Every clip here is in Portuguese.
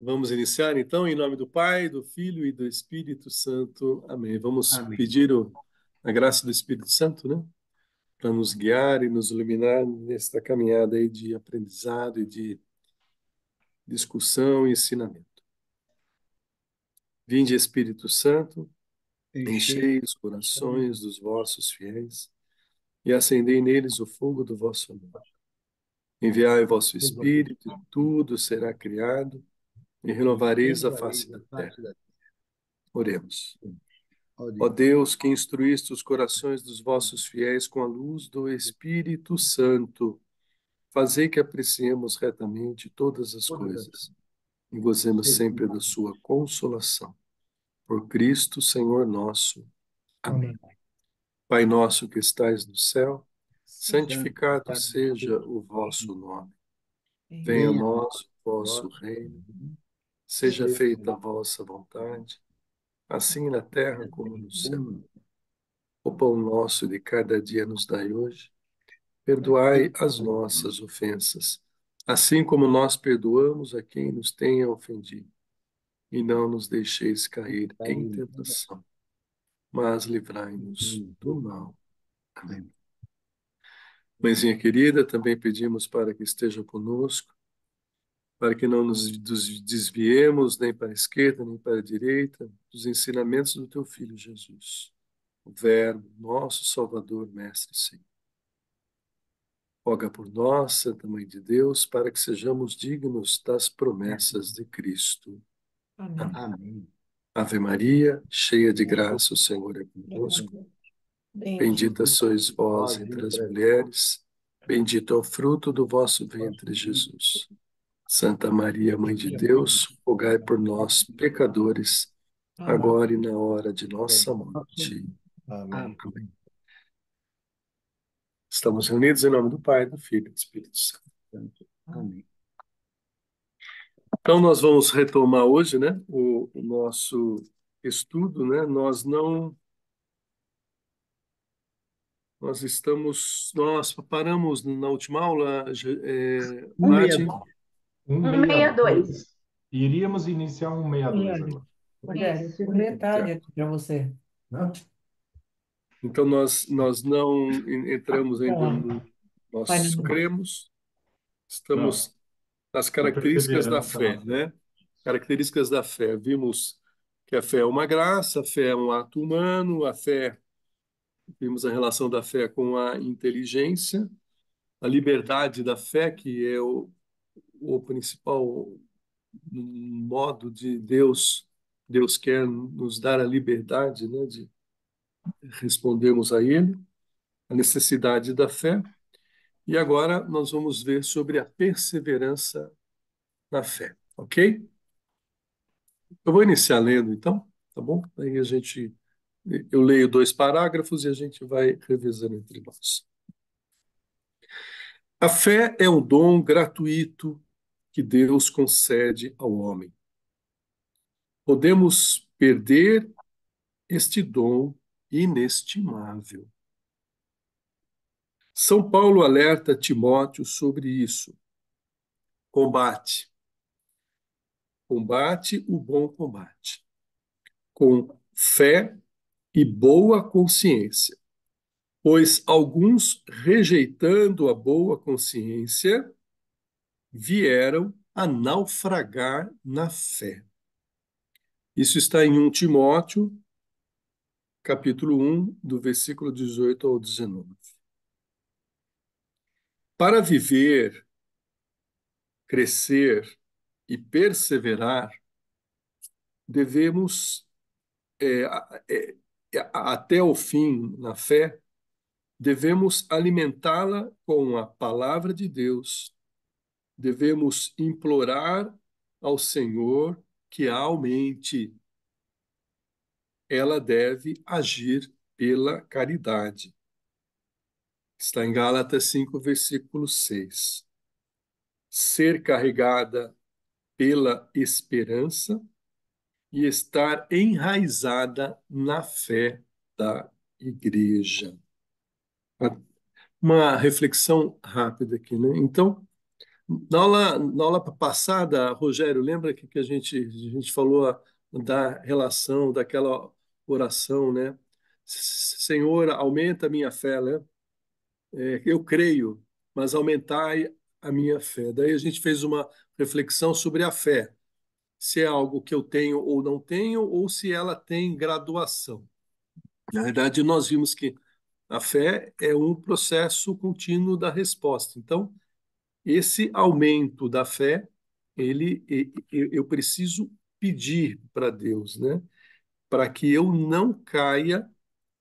Vamos iniciar então, em nome do Pai, do Filho e do Espírito Santo. Amém. Vamos Amém. pedir a graça do Espírito Santo, né? Para nos guiar e nos iluminar nesta caminhada aí de aprendizado e de discussão e ensinamento. Vinde, Espírito Santo, Enchei enchei os corações dos vossos fiéis e acendei neles o fogo do vosso amor. Enviai o vosso Espírito, e tudo será criado, e e renovareis a renovareis face a da terra. face da Oremos. terra. Ó Ó Deus, Deus, que instruíste os corações dos vossos fiéis com a luz do Espírito Santo, fazei que apreciemos retamente todas as todas as coisas e gozemos sempre segundo. da sua consolação. Por Cristo, Senhor nosso. Amém. Amém. Pai nosso que estais no céu, santificado Santificado seja seja o o vosso vosso nome. nome. Venha a Venha nós o o vosso vosso reino, reino. seja Seja feita a vossa vontade, assim na terra como no céu. um. O pão nosso de cada dia nos dai hoje. Perdoai as nossas ofensas, assim como nós perdoamos a quem nos tenha ofendido. E não nos deixeis cair em tentação, mas livrai-nos do mal. Amém. Mãezinha querida, também pedimos para que esteja conosco, para que não nos desviemos nem para a esquerda nem para a direita dos ensinamentos do teu Filho Jesus, o Verbo, nosso Salvador, Mestre e Senhor. Roga por nós, Santa Mãe de Deus, para que sejamos dignos das promessas de Cristo. Amém. Amém. Amém. Ave Maria, cheia de graça, o Senhor é convosco. Bendita Bendito sois vós Vós entre as entre as mulheres, bendito é o fruto do vosso ventre, Jesus. Santa Maria, Mãe de Deus, rogai por nós, pecadores, Amém. agora e na hora de nossa morte. Amém. Amém. Estamos reunidos em nome do Pai, do Filho e do Espírito Santo. Amém. Então, nós vamos retomar hoje, né, o nosso estudo, né? Nós paramos na última aula, Mati. 162. 162. Iríamos iniciar 162 Rogério, agora. Rogério, Isso. por metade Certo. aqui para você. Então, nós não entramos ainda Então, no. Pai Nós nosso. cremos, Não, estamos nas a características da perseverança fé, na fé. né? Características da fé. Vimos que a fé é uma graça, a fé é um ato humano, vimos a relação da fé com a inteligência, a liberdade da fé, que é o principal modo de Deus quer nos dar a liberdade, né, de respondermos a Ele, a necessidade da fé. E agora nós vamos ver sobre a perseverança na fé, ok? Eu vou iniciar lendo, então, tá bom? Eu leio dois parágrafos e a gente vai revezando entre nós. A fé é um dom gratuito que Deus concede ao homem. Podemos perder este dom inestimável. São Paulo alerta Timóteo sobre isso. Combate. Combate o bom combate, com fé e boa consciência, pois alguns, rejeitando a boa consciência, vieram a naufragar na fé. Isso está em 1 Timóteo, capítulo 1, do versículo 18 ao 19. Para viver, crescer e perseverar, devemos, é, é, até o fim na fé, devemos alimentá-la com a palavra de Deus, devemos implorar ao Senhor que a aumente. Ela deve agir pela caridade. Está em Gálatas 5, versículo 6. Ser carregada pela esperança e estar enraizada na fé da igreja. Uma reflexão rápida aqui, né? Então, Na aula passada, Rogério, lembra que a gente falou da relação, daquela oração, né? Senhor, aumenta a minha fé, né? Eu creio, mas aumentai a minha fé. Daí a gente fez uma reflexão sobre a fé, se é algo que eu tenho ou não tenho, ou se ela tem graduação. Na verdade, nós vimos que a fé é um processo contínuo da resposta. Então, esse aumento da fé, eu preciso pedir para Deus, né? Para que eu não caia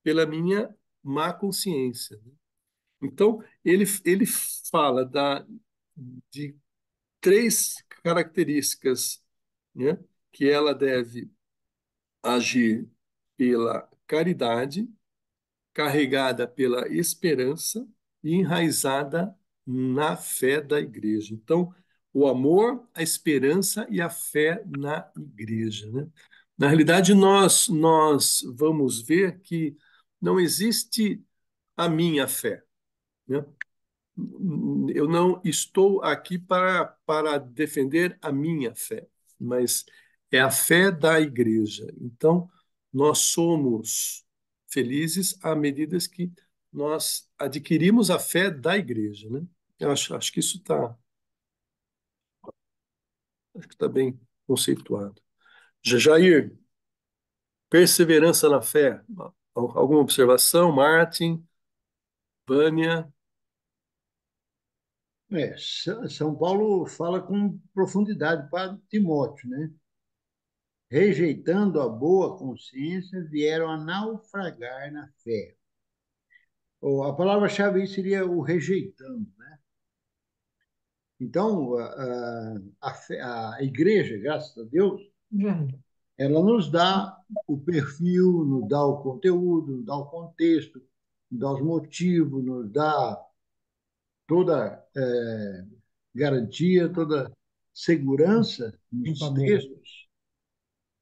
pela minha má consciência. Então, ele fala de três características, né? Que ela deve agir pela caridade, carregada pela esperança e enraizada na fé da igreja. Então, o amor, a esperança e a fé na igreja, né? Na realidade, nós vamos ver que não existe a minha fé, né? Eu não estou aqui para defender a minha fé, mas é a fé da igreja. Então, nós somos felizes à medida que nós adquirimos a fé da igreja, né? Acho que isso acho que está bem conceituado. Jair, perseverança na fé. Alguma observação, Martin, Vânia? São Paulo fala com profundidade para Timóteo, né? Rejeitando a boa consciência, vieram a naufragar na fé. Ou a palavra-chave aí seria o rejeitando, né? Então, a igreja, graças a Deus, ela nos dá o perfil, nos dá o conteúdo, nos dá o contexto, nos dá os motivos, nos dá toda garantia, toda segurança nos textos,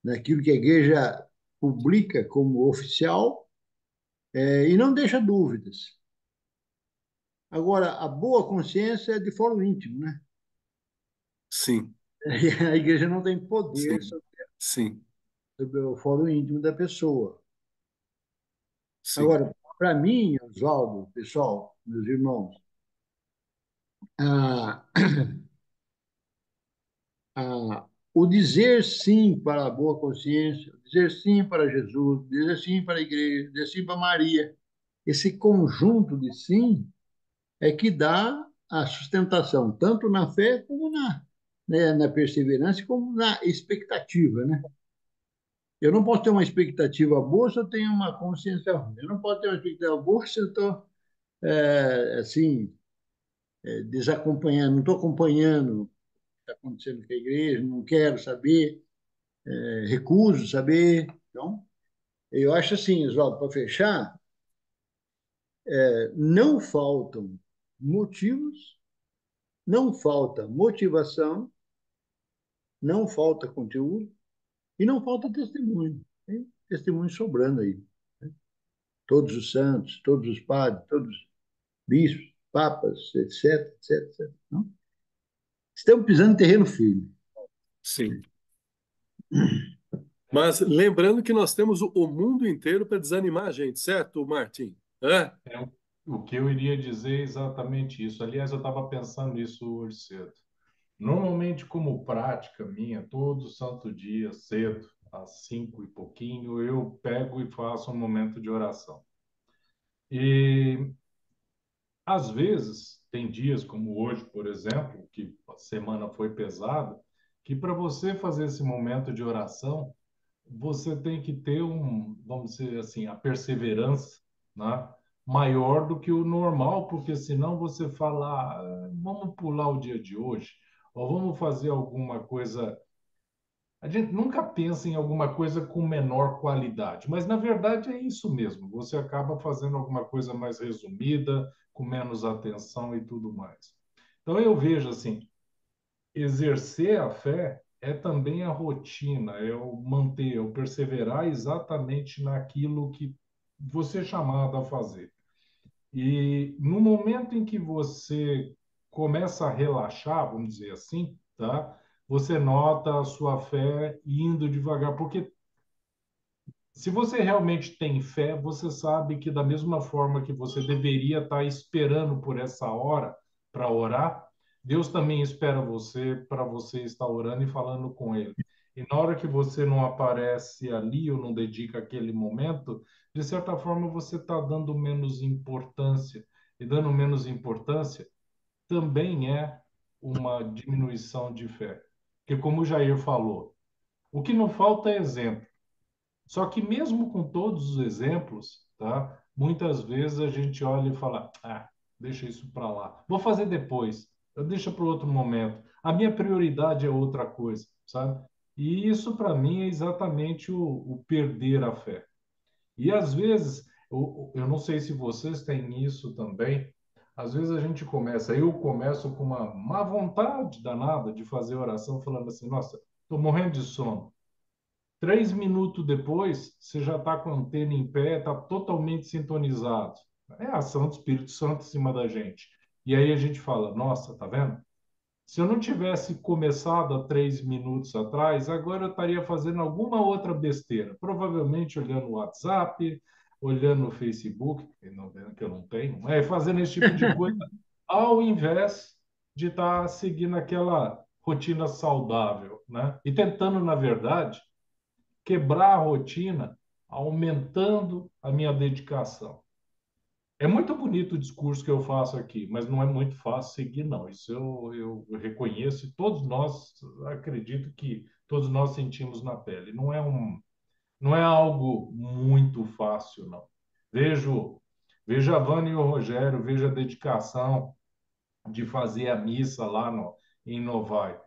naquilo que a igreja publica como oficial, e não deixa dúvidas. Agora, a boa consciência é de fórum íntimo, né? Sim, E a igreja não tem poder sim, sim, sobre o fórum íntimo da pessoa. sim, Agora, para mim, Oswaldo, pessoal, meus irmãos, a, o dizer sim para a boa consciência, dizer sim para Jesus, dizer sim para a igreja, dizer sim para Maria, esse conjunto de sim é que dá a sustentação, tanto na fé como na perseverança, como na expectativa, né? Eu não posso ter uma expectativa boa se eu tenho uma consciência ruim. Eu não posso ter uma expectativa boa se eu estou, assim, desacompanhando, não estou acompanhando o que está acontecendo com a igreja, não quero saber, recuso saber. Então, eu acho assim, Oswaldo, para fechar, não faltam motivos, não falta motivação, não falta conteúdo e não falta testemunho. Tem testemunho sobrando aí, né? Todos os santos, todos os padres, todos os bispos, papas, etc, etc, etc. Não? Estamos pisando em terreno firme. sim. Mas lembrando que nós temos o mundo inteiro para desanimar a gente, certo, Martin? É? É, o que eu iria dizer é exatamente isso. Aliás, eu estava pensando nisso hoje cedo. Normalmente, como prática minha, todo santo dia, cedo, às 5 e pouquinho, eu pego e faço um momento de oração. E, às vezes, tem dias como hoje, por exemplo, que a semana foi pesada, que para você fazer esse momento de oração, você tem que ter vamos dizer assim, a perseverança, né? Maior do que o normal, porque senão você fala, vamos pular o dia de hoje, ou vamos fazer alguma coisa. A gente nunca pensa em alguma coisa com menor qualidade, mas na verdade é isso mesmo. Você acaba fazendo alguma coisa mais resumida, com menos atenção e tudo mais. Então eu vejo assim, exercer a fé é também a rotina, é o manter, é o perseverar exatamente naquilo que você é chamado a fazer. E no momento em que você começa a relaxar, vamos dizer assim, tá? Você nota a sua fé indo devagar, porque se você realmente tem fé, você sabe que da mesma forma que você deveria estar esperando por essa hora para orar, Deus também espera você para você estar orando e falando com Ele. E na hora que você não aparece ali ou não dedica aquele momento, de certa forma você está dando menos importância. E dando menos importância também é uma diminuição de fé. Porque, como o Jair falou, o que não falta é exemplo. Só que mesmo com todos os exemplos, tá? Muitas vezes a gente olha e fala: "Ah, deixa isso para lá. Vou fazer depois. Eu deixo para outro momento. A minha prioridade é outra coisa", sabe? E isso para mim é exatamente o perder a fé. E às vezes, eu não sei se vocês têm isso também. Às vezes a gente começa, eu começo com uma má vontade danada de fazer oração, falando assim: "Nossa, estou morrendo de sono". 3 minutos depois, você já está com a antena em pé, está totalmente sintonizado. É a ação do Espírito Santo em cima da gente. E aí a gente fala: nossa, tá vendo? Se eu não tivesse começado há 3 minutos atrás, agora eu estaria fazendo alguma outra besteira. Provavelmente olhando o WhatsApp, olhando o Facebook, que eu não tenho, mas fazendo esse tipo de coisa, ao invés de estar seguindo aquela rotina saudável, né? E tentando, na verdade, quebrar a rotina, aumentando a minha dedicação. É muito bonito o discurso que eu faço aqui, mas não é muito fácil seguir, não. Isso eu reconheço e todos nós, acredito que todos nós sentimos na pele. Não é algo muito fácil, não. Vejo a Vânia e o Rogério, vejo a dedicação de fazer a missa lá no, em Novaes.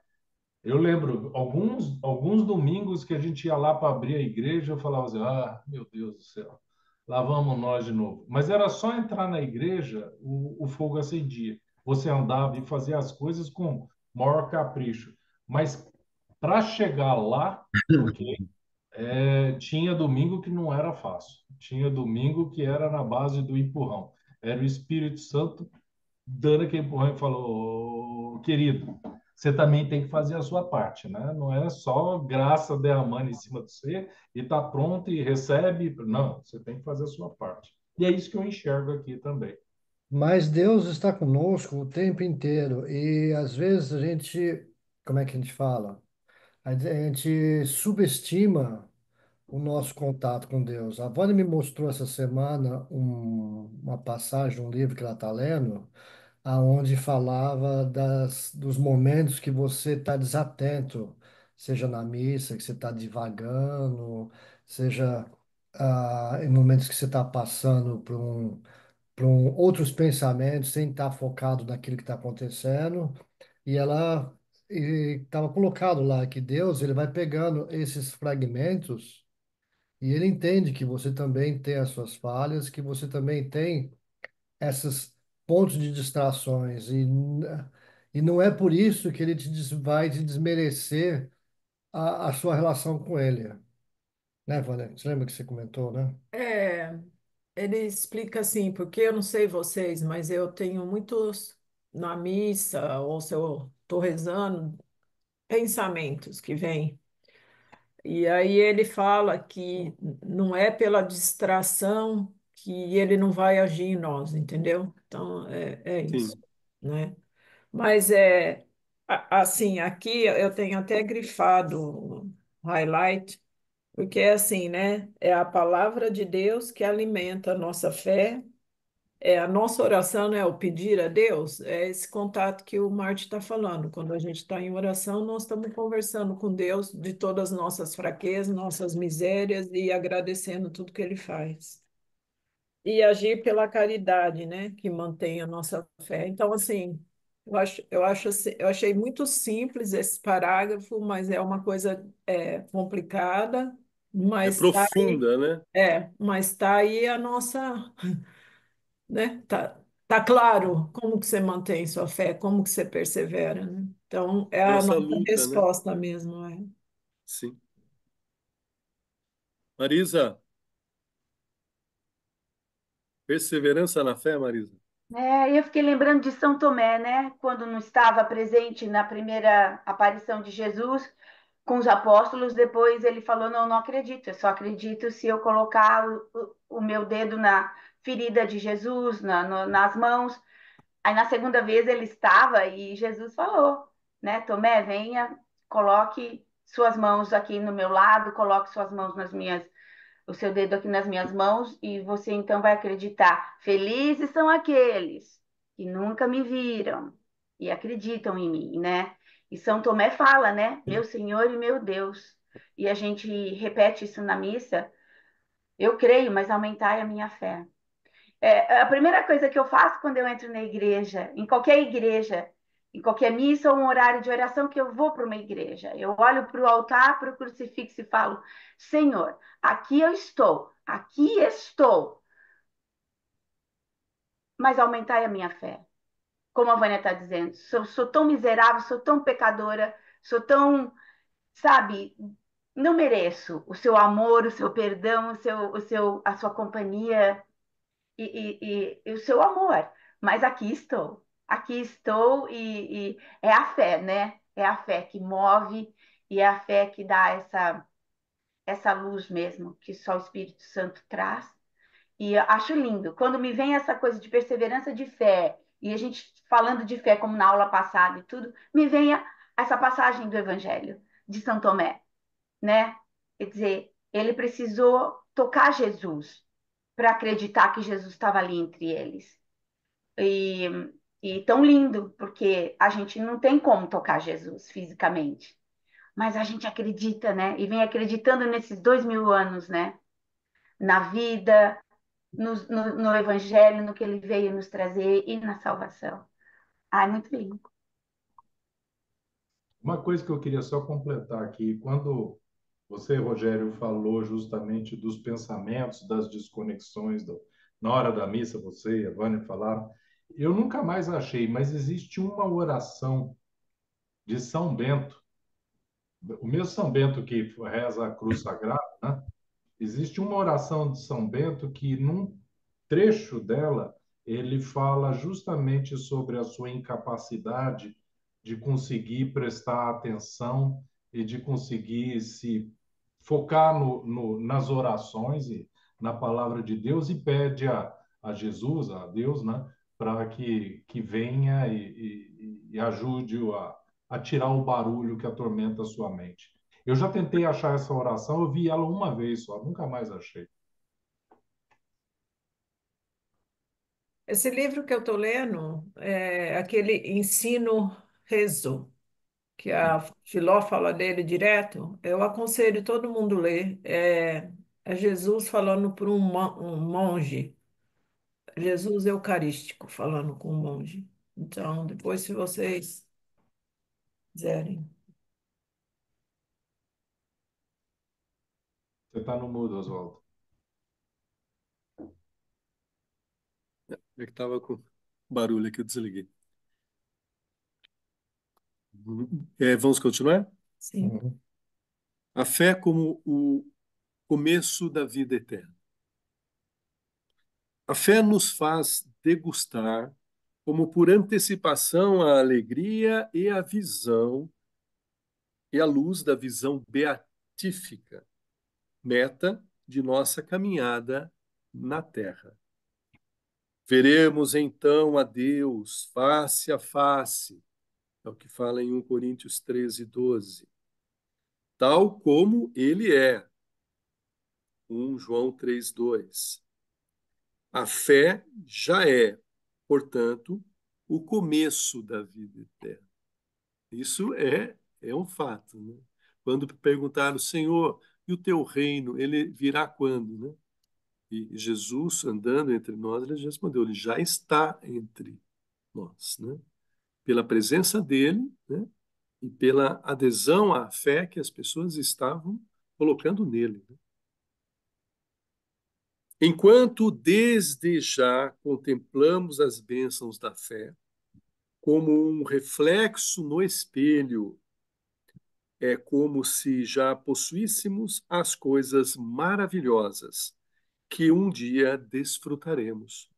Eu lembro alguns domingos que a gente ia lá para abrir a igreja, eu falava assim: ah, meu Deus do céu, lá vamos nós de novo. Mas era só entrar na igreja, o fogo acendia. Você andava e fazia as coisas com maior capricho. Mas para chegar lá, ok, tinha domingo que não era fácil. Tinha domingo que era na base do empurrão. Era o Espírito Santo dando aquele empurrão e falou: querido, você também tem que fazer a sua parte, né? Não é só graça derramando em cima de você e tá pronto e recebe. Não, você tem que fazer a sua parte. E é isso que eu enxergo aqui também. Mas Deus está conosco o tempo inteiro e às vezes a gente, como é que a gente fala? A gente subestima o nosso contato com Deus. A Vânia me mostrou essa semana uma passagem, um livro que ela está lendo, aonde falava dos momentos que você está desatento, seja na missa, que você está divagando, seja em momentos que você está passando por outros pensamentos, sem estar focado naquilo que está acontecendo. E ela estava colocado lá que Deus ele vai pegando esses fragmentos e ele entende que você também tem as suas falhas, que você também tem esses pontos de distrações e não é por isso que ele vai te desmerecer a sua relação com ele, né, Vânia? Você lembra que você comentou, né? É, ele explica assim, porque eu não sei vocês, mas eu tenho muitos na missa, ou se eu estou rezando, pensamentos que vêm. E aí ele fala que não é pela distração que ele não vai agir em nós, entendeu? Então, é isso, Sim, né? Mas assim, aqui eu tenho até grifado highlight, porque é assim, né? É a palavra de Deus que alimenta a nossa fé, é a nossa oração, né? O pedir a Deus, é esse contato que o Marte está falando. Quando a gente está em oração, nós estamos conversando com Deus de todas as nossas fraquezas, nossas misérias e agradecendo tudo que Ele faz. E agir pela caridade, né? Que mantém a nossa fé. Então, assim, eu achei muito simples esse parágrafo, mas é uma coisa complicada, é mas está aí, profunda, né? mas tá aí a nossa, né? Tá claro como que você mantém sua fé, como que você persevera, né? Então, é a Nossa nossa luta, né? resposta mesmo, é. Sim. Marisa, perseverança na fé, Marisa. Eu fiquei lembrando de São Tomé, né? Quando não estava presente na primeira aparição de Jesus com os apóstolos, depois ele falou: Não, não acredito, eu só acredito se eu colocar o meu dedo na ferida de Jesus, nas mãos. Aí na segunda vez ele estava e Jesus falou, né? Tomé, venha, coloque suas mãos aqui no meu lado, coloque suas mãos nas minhas, o seu dedo aqui nas minhas mãos e você então vai acreditar. Felizes são aqueles que nunca me viram e acreditam em mim, né? E São Tomé fala, né? Meu Senhor e meu Deus. E a gente repete isso na missa. Eu creio, mas aumentai a minha fé. A primeira coisa que eu faço quando eu entro na igreja, em qualquer missa ou um horário de oração que eu vou para uma igreja, eu olho para o altar, para o crucifixo e falo: Senhor, aqui estou, mas aumentai a minha fé. Como a Vânia está dizendo, sou tão miserável, sou tão pecadora, sou tão, sabe, não mereço o seu amor, o seu perdão, a sua companhia. E o seu amor. Mas aqui estou e é a fé, né? É a fé que move e é a fé que dá essa luz mesmo que só o Espírito Santo traz. E eu acho lindo. Quando me vem essa coisa de perseverança de fé, e a gente falando de fé como na aula passada e tudo, me vem essa passagem do Evangelho de São Tomé, né? Quer dizer, ele precisou tocar Jesus para acreditar que Jesus estava ali entre eles. E, e tão lindo, porque a gente não tem como tocar Jesus fisicamente, mas a gente acredita, né? E vem acreditando nesses 2000 anos, né? Na vida, no Evangelho, no que ele veio nos trazer e na salvação. Ai, muito lindo. Uma coisa que eu queria só completar aqui, quando você, Rogério, falou justamente dos pensamentos, das desconexões, na hora da missa, você e a Vânia falaram, eu nunca mais achei, mas existe uma oração de São Bento, o mesmo São Bento que reza a cruz sagrada, né? Existe uma oração de São Bento que, num trecho dela, ele fala justamente sobre a sua incapacidade de conseguir prestar atenção e de conseguir se focar nas orações e na palavra de Deus e pede a Jesus, a Deus, né, para que venha e ajude-o a tirar o barulho que atormenta a sua mente. Eu já tentei achar essa oração, eu vi ela uma vez só, nunca mais achei. Esse livro que eu estou lendo é aquele Ensino Rezo, que a Filó fala dele direto. Eu aconselho todo mundo ler. É Jesus falando para um monge, Jesus Eucarístico falando com um monge. Então, depois, se vocês quiserem. Você está no mudo, Oswaldo. É que estava com barulho aqui, eu desliguei. Vamos continuar? Sim. Uhum. A fé como o começo da vida eterna. A fé nos faz degustar, como por antecipação, a alegria e a visão e a luz da visão beatífica, meta de nossa caminhada na terra. Veremos então a Deus face a face, é o que fala em 1 Coríntios 13:12, tal como ele é, 1 João 3:2. A fé já é, portanto, o começo da vida eterna. Isso é um fato, né? Quando perguntaram, Senhor, e o teu reino, ele virá quando, né? E Jesus, andando entre nós, ele respondeu, ele já está entre nós, né? Pela presença dele, né? E pela adesão à fé que as pessoas estavam colocando nele, né? Enquanto desde já contemplamos as bênçãos da fé como um reflexo no espelho, é como se já possuíssemos as coisas maravilhosas que um dia desfrutaremos,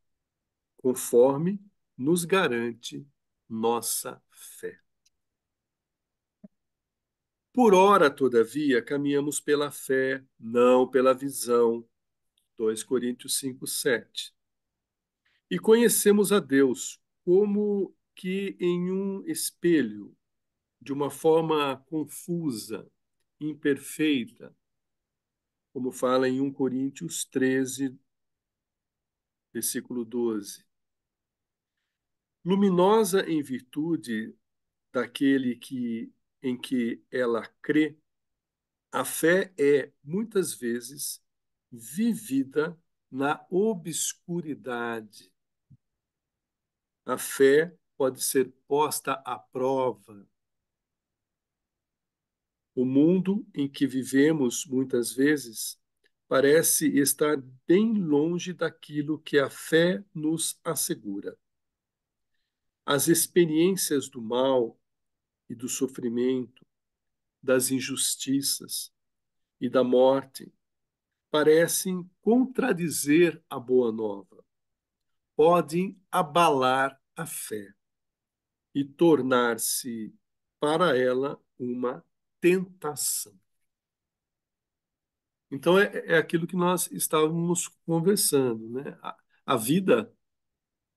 conforme nos garante nossa fé. Por ora, todavia, caminhamos pela fé, não pela visão. 2 Coríntios 5:7. E conhecemos a Deus como que em um espelho, de uma forma confusa, imperfeita, como fala em 1 Coríntios 13, versículo 12. Luminosa em virtude daquele em que ela crê, a fé é, muitas vezes, vivida na obscuridade. A fé pode ser posta à prova. O mundo em que vivemos, muitas vezes, parece estar bem longe daquilo que a fé nos assegura. As experiências do mal e do sofrimento, das injustiças e da morte parecem contradizer a boa nova, podem abalar a fé e tornar-se para ela uma tentação. Então é aquilo que nós estávamos conversando, né? A vida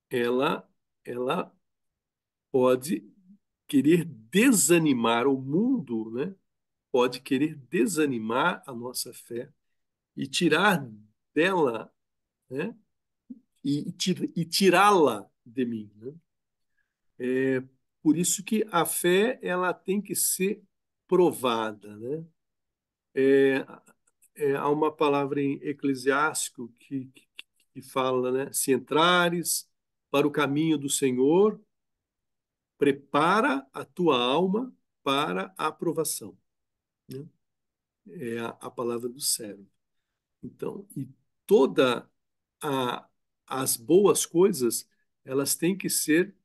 ela pode querer desanimar o mundo, né? Pode querer desanimar a nossa fé e tirar dela, né? E tirá-la de mim, né? É por isso que a fé ela tem que ser provada, né? É, há uma palavra em Eclesiástico que fala, né? Se entrares para o caminho do Senhor, prepara a tua alma para a aprovação, né? É a palavra do céu. Então, e toda a, as boas coisas, elas têm que ser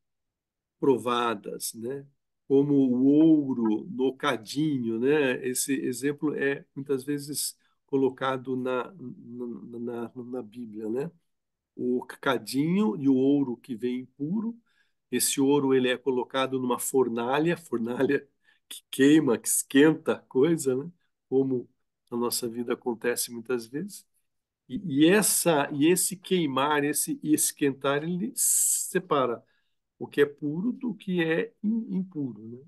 provadas, né? Como o ouro no cadinho, né? Esse exemplo é muitas vezes colocado na Bíblia, né? O cadinho e o ouro que vem impuro. Esse ouro ele é colocado numa fornalha que queima, que esquenta a coisa, né? Como na nossa vida acontece muitas vezes. E esse queimar, esse esquentar, ele separa o que é puro do que é impuro, né?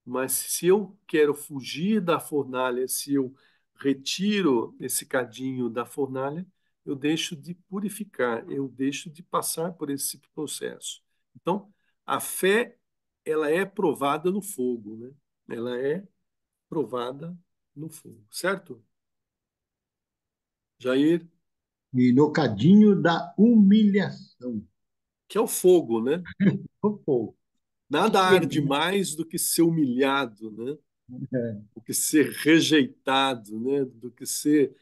Mas se eu quero fugir da fornalha, se eu retiro esse cadinho da fornalha, eu deixo de purificar, eu deixo de passar por esse processo. Então, a fé, ela é provada no fogo, né? Ela é provada no fogo, certo? Jair, E no cadinho da humilhação. que é o fogo, né? Pô, que Nada arde queima. mais do que ser humilhado, né? É. Do que ser rejeitado, né? Do que ser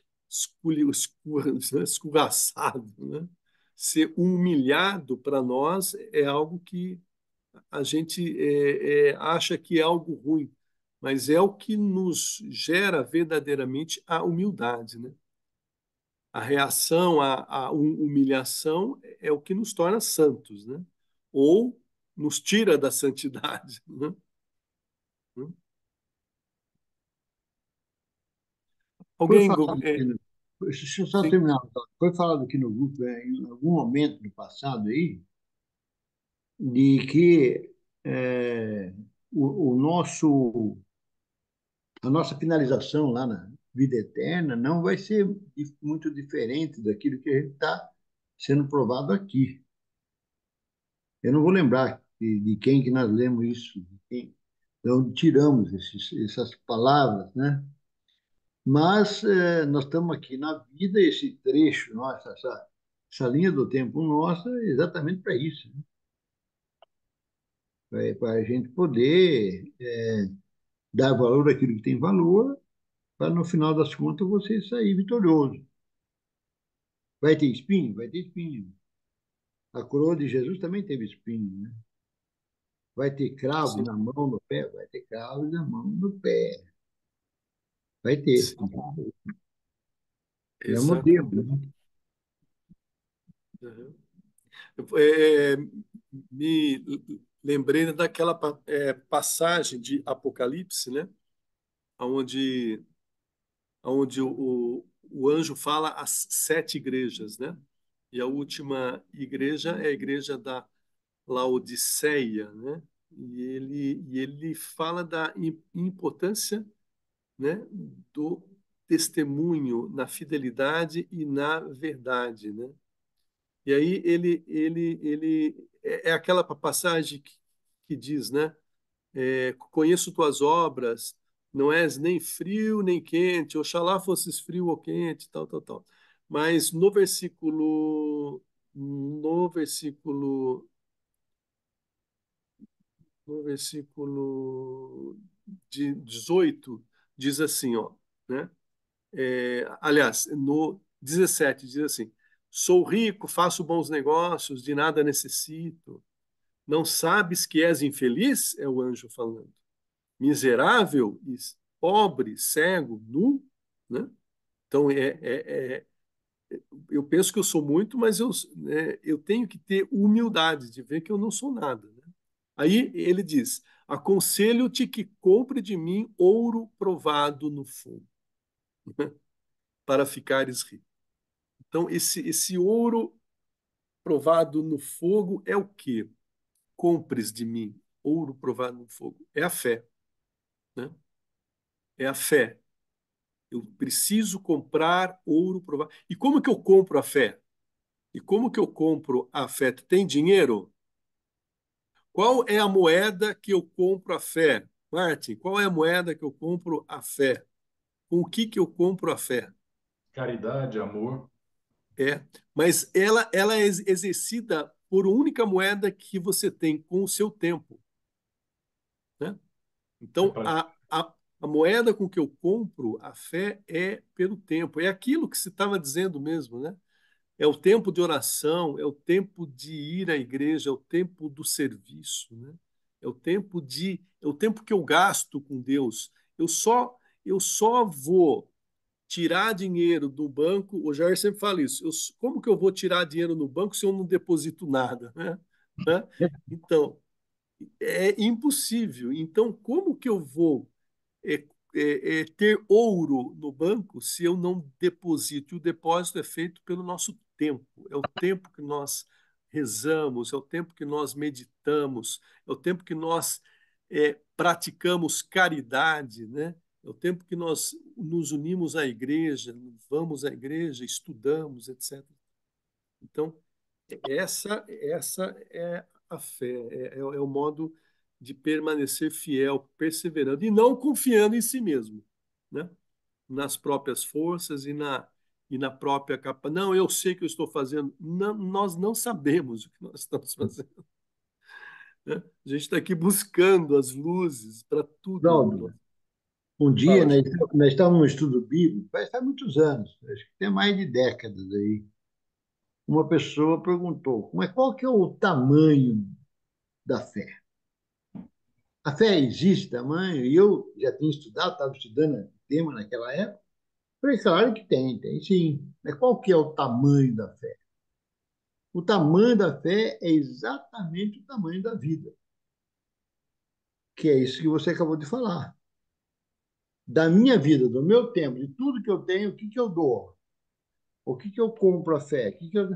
escorraçado, né? Ser humilhado para nós é algo que a gente acha que é algo ruim, mas é o que nos gera verdadeiramente a humildade, né? A reação à humilhação é o que nos torna santos, né? Ou nos tira da santidade, né? Foi Alguém, falado aqui no, deixa eu só sim, terminar. Foi falado aqui no grupo, em algum momento do passado aí, de que o nosso, a nossa finalização lá na vida eterna não vai ser muito diferente daquilo que a gente está sendo provado aqui. Eu não vou lembrar de quem que nós lemos isso, de onde tiramos essas palavras, né? Mas nós estamos aqui na vida, esse trecho, nossa, essa linha do tempo nossa, é exatamente para isso, né? Para a gente poder dar valor àquilo que tem valor, para no final das contas você sair vitorioso. Vai ter espinho? Vai ter espinho. A coroa de Jesus também teve espinho, né? Vai ter cravos sim, na mão, no pé? Vai ter cravos na mão, no pé. Vai ter. sim, É modelo, exatamente. né? Uhum. É, me lembrei daquela passagem de Apocalipse, né? Onde o anjo fala às sete igrejas, né? E a última igreja é a igreja da Laodiceia, né? E ele fala da importância, né, do testemunho na fidelidade e na verdade, né? E aí ele é aquela passagem que diz, né? Conheço tuas obras, não és nem frio nem quente, oxalá fosses frio ou quente, tal, tal, tal. Mas no versículo de 18 diz assim, ó, né? Aliás, no 17 diz assim: sou rico, faço bons negócios, de nada necessito. Não sabes que és infeliz? É o anjo falando. Miserável, pobre, cego, nu, né? Então, eu penso que eu sou muito, mas eu tenho que ter humildade de ver que eu não sou nada, né? Aí ele diz: aconselho-te que compre de mim ouro provado no fogo, para ficares rico. Então, esse ouro provado no fogo é o quê? Compres de mim ouro provado no fogo. É a fé, né? É a fé. Eu preciso comprar ouro provado. E como que eu compro a fé? E como que eu compro a fé? Tu tem dinheiro? Qual é a moeda que eu compro a fé? Martin, qual é a moeda que eu compro a fé? Com o que eu compro a fé? Caridade, amor. É, mas ela é exercida por única moeda que você tem com o seu tempo, né? É Então, para a moeda com que eu compro a fé é pelo tempo. É aquilo que se estava dizendo mesmo, né? É o tempo de oração, é o tempo de ir à igreja, é o tempo do serviço, né? É o tempo que eu gasto com Deus. Eu só vou tirar dinheiro do banco. O Jair sempre fala isso. Como que eu vou tirar dinheiro no banco se eu não deposito nada, né? Né? Então, é impossível. Então, como que eu vou é, ter ouro no banco se eu não deposito? E o depósito é feito pelo nosso tempo. É o tempo que nós rezamos, é o tempo que nós meditamos, é o tempo que nós praticamos caridade, né? É o tempo que nós nos unimos à igreja, vamos à igreja, estudamos, etc. Então, essa é a fé, é o modo de permanecer fiel, perseverando e não confiando em si mesmo, né? Nas próprias forças e na própria capa. Não, eu sei que eu estou fazendo. Não, nós não sabemos o que nós estamos fazendo, né? A gente está aqui buscando as luzes para tudo. Oswaldo, um dia Fala, nós, Chico. nós estávamos no estudo bíblico, faz muitos anos, acho que tem mais de décadas aí. Uma pessoa perguntou, mas qual que é o tamanho da fé? A fé existe tamanho? E eu já tinha estudado, estava estudando o tema naquela época. Falei, claro que tem sim. Mas qual que é o tamanho da fé? O tamanho da fé é exatamente o tamanho da vida, que é isso que você acabou de falar. Da minha vida, do meu tempo, de tudo que eu tenho, o que que eu dou? O que que eu compro a fé? O que que eu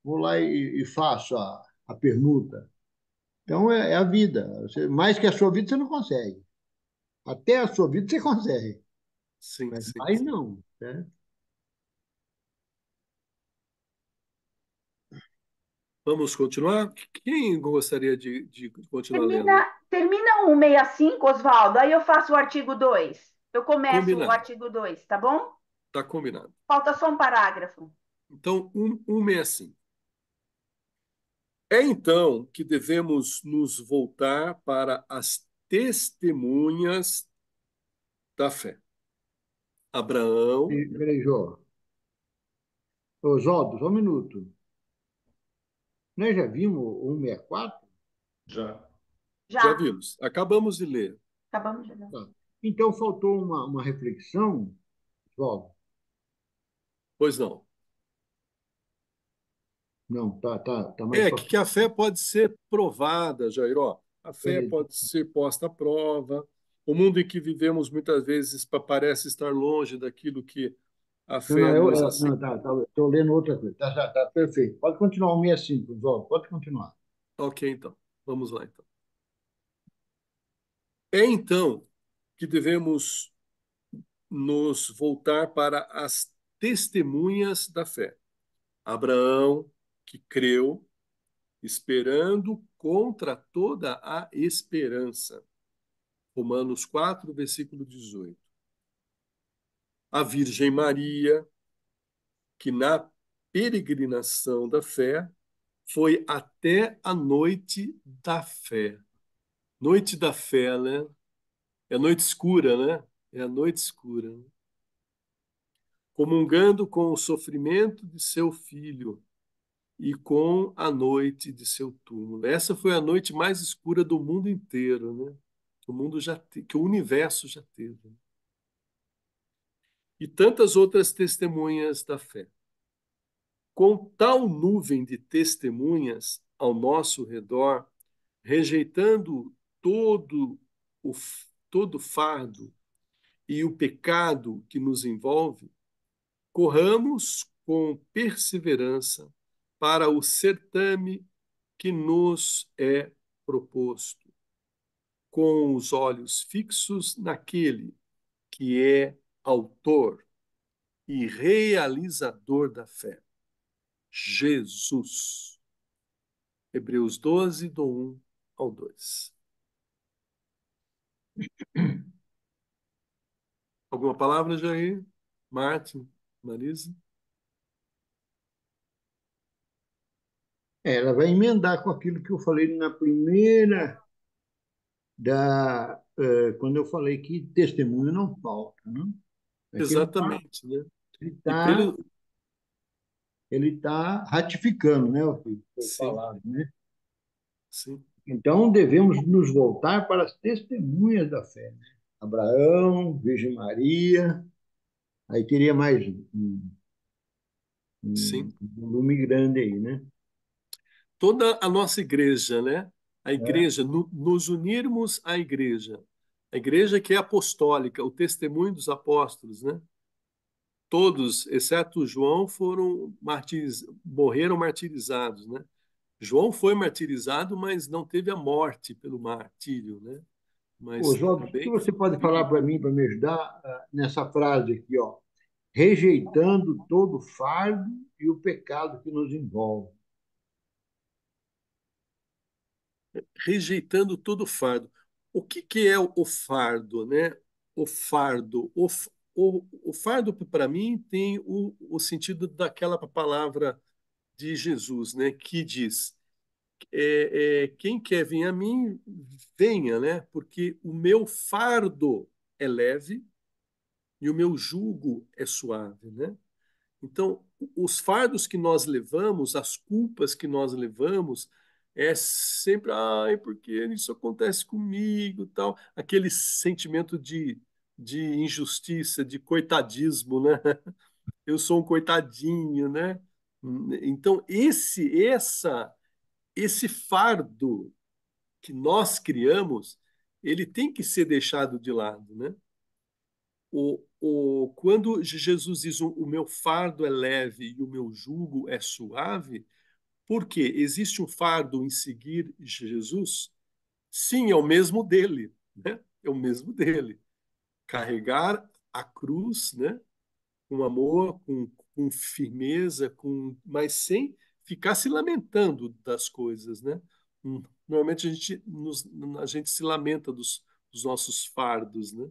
vou lá e faço a permuta? Então, é a vida. Mais que a sua vida, você não consegue. Até a sua vida, você consegue. Sim, Mas sim, mais sim. não, né? Vamos continuar? Quem gostaria de continuar lendo? Termina o 165, Oswaldo, aí eu faço o artigo 2. Eu começo o Combinado. artigo 2, tá bom? Está combinado. Falta só um parágrafo. Então, 165. É então que devemos nos voltar para as testemunhas da fé. Abraão, Peraí, Jó. Oswaldo, só um minuto. Nós já vimos o 164? já. já Já, vimos, acabamos de ler. acabamos de ver. Tá. Então, faltou uma reflexão, Oswaldo. Pois não. Não, tá mais É para que a frente. fé pode ser provada, Jair. Ó, a fé Beleza. pode ser posta à prova. O mundo em que vivemos muitas vezes parece estar longe daquilo que a Não, não, fé nos não, assegura. estou lendo outra coisa. Tá perfeito. Pode continuar o 65, Oswaldo, pode continuar. Ok, então. Vamos lá, então. É então que devemos nos voltar para as testemunhas da fé. Abraão, que creu, esperando contra toda a esperança. Romanos 4, versículo 18. A Virgem Maria, que na peregrinação da fé foi até a noite da fé. Noite da fé, né? É a noite escura, né? É a noite escura. Né? Comungando com o sofrimento de seu filho e com a noite de seu túmulo. Essa foi a noite mais escura do mundo inteiro, né? Que o mundo que o universo já teve. E tantas outras testemunhas da fé. Com tal nuvem de testemunhas ao nosso redor, rejeitando todo o todo fardo e o pecado que nos envolve, corramos com perseverança para o certame que nos é proposto, com os olhos fixos naquele que é autor e realizador da fé, Jesus. Hebreus 12, do 1 ao 2. Alguma palavra, Jair? Martin? Marisa? Ela vai emendar com aquilo que eu falei na primeira, quando eu falei que testemunho não falta, né? É que Exatamente, né? ele E tá, pelo. ele tá ratificando, né, o que foi Sim, falado, né? sim, Então, devemos nos voltar para as testemunhas da fé, né? Abraão, Virgem Maria, aí teria mais sim. um volume grande aí, né? Toda a nossa igreja, né? A É. igreja, nos unirmos à igreja. A igreja que é apostólica, o testemunho dos apóstolos, né? Todos, exceto João, morreram martirizados, né? João foi martirizado, mas não teve a morte pelo martírio, né? Ô, Mas Oswaldo, o que também você pode falar seguiu. para mim, para me ajudar, nessa frase aqui, ó? Rejeitando todo fardo e o pecado que nos envolve. Rejeitando todo fardo. O que, que é o fardo, né? O fardo. O fardo, para mim, tem o sentido daquela palavra de Jesus, né? Que diz: quem quer vir a mim, venha, né? Porque o meu fardo é leve e o meu jugo é suave, né? Então, os fardos que nós levamos, as culpas que nós levamos, é sempre, ai, porque isso acontece comigo, tal, aquele sentimento de injustiça, de coitadismo, né? Eu sou um coitadinho, né? Então, esse fardo que nós criamos, ele tem que ser deixado de lado, né? Quando Jesus diz o meu fardo é leve e o meu jugo é suave, porque existe um fardo em seguir Jesus? Sim, é o mesmo dele, né? É o mesmo dele. Carregar a cruz, né? Com amor, com firmeza, mas sem ficar se lamentando das coisas, né? Normalmente a gente se lamenta dos nossos fardos, né?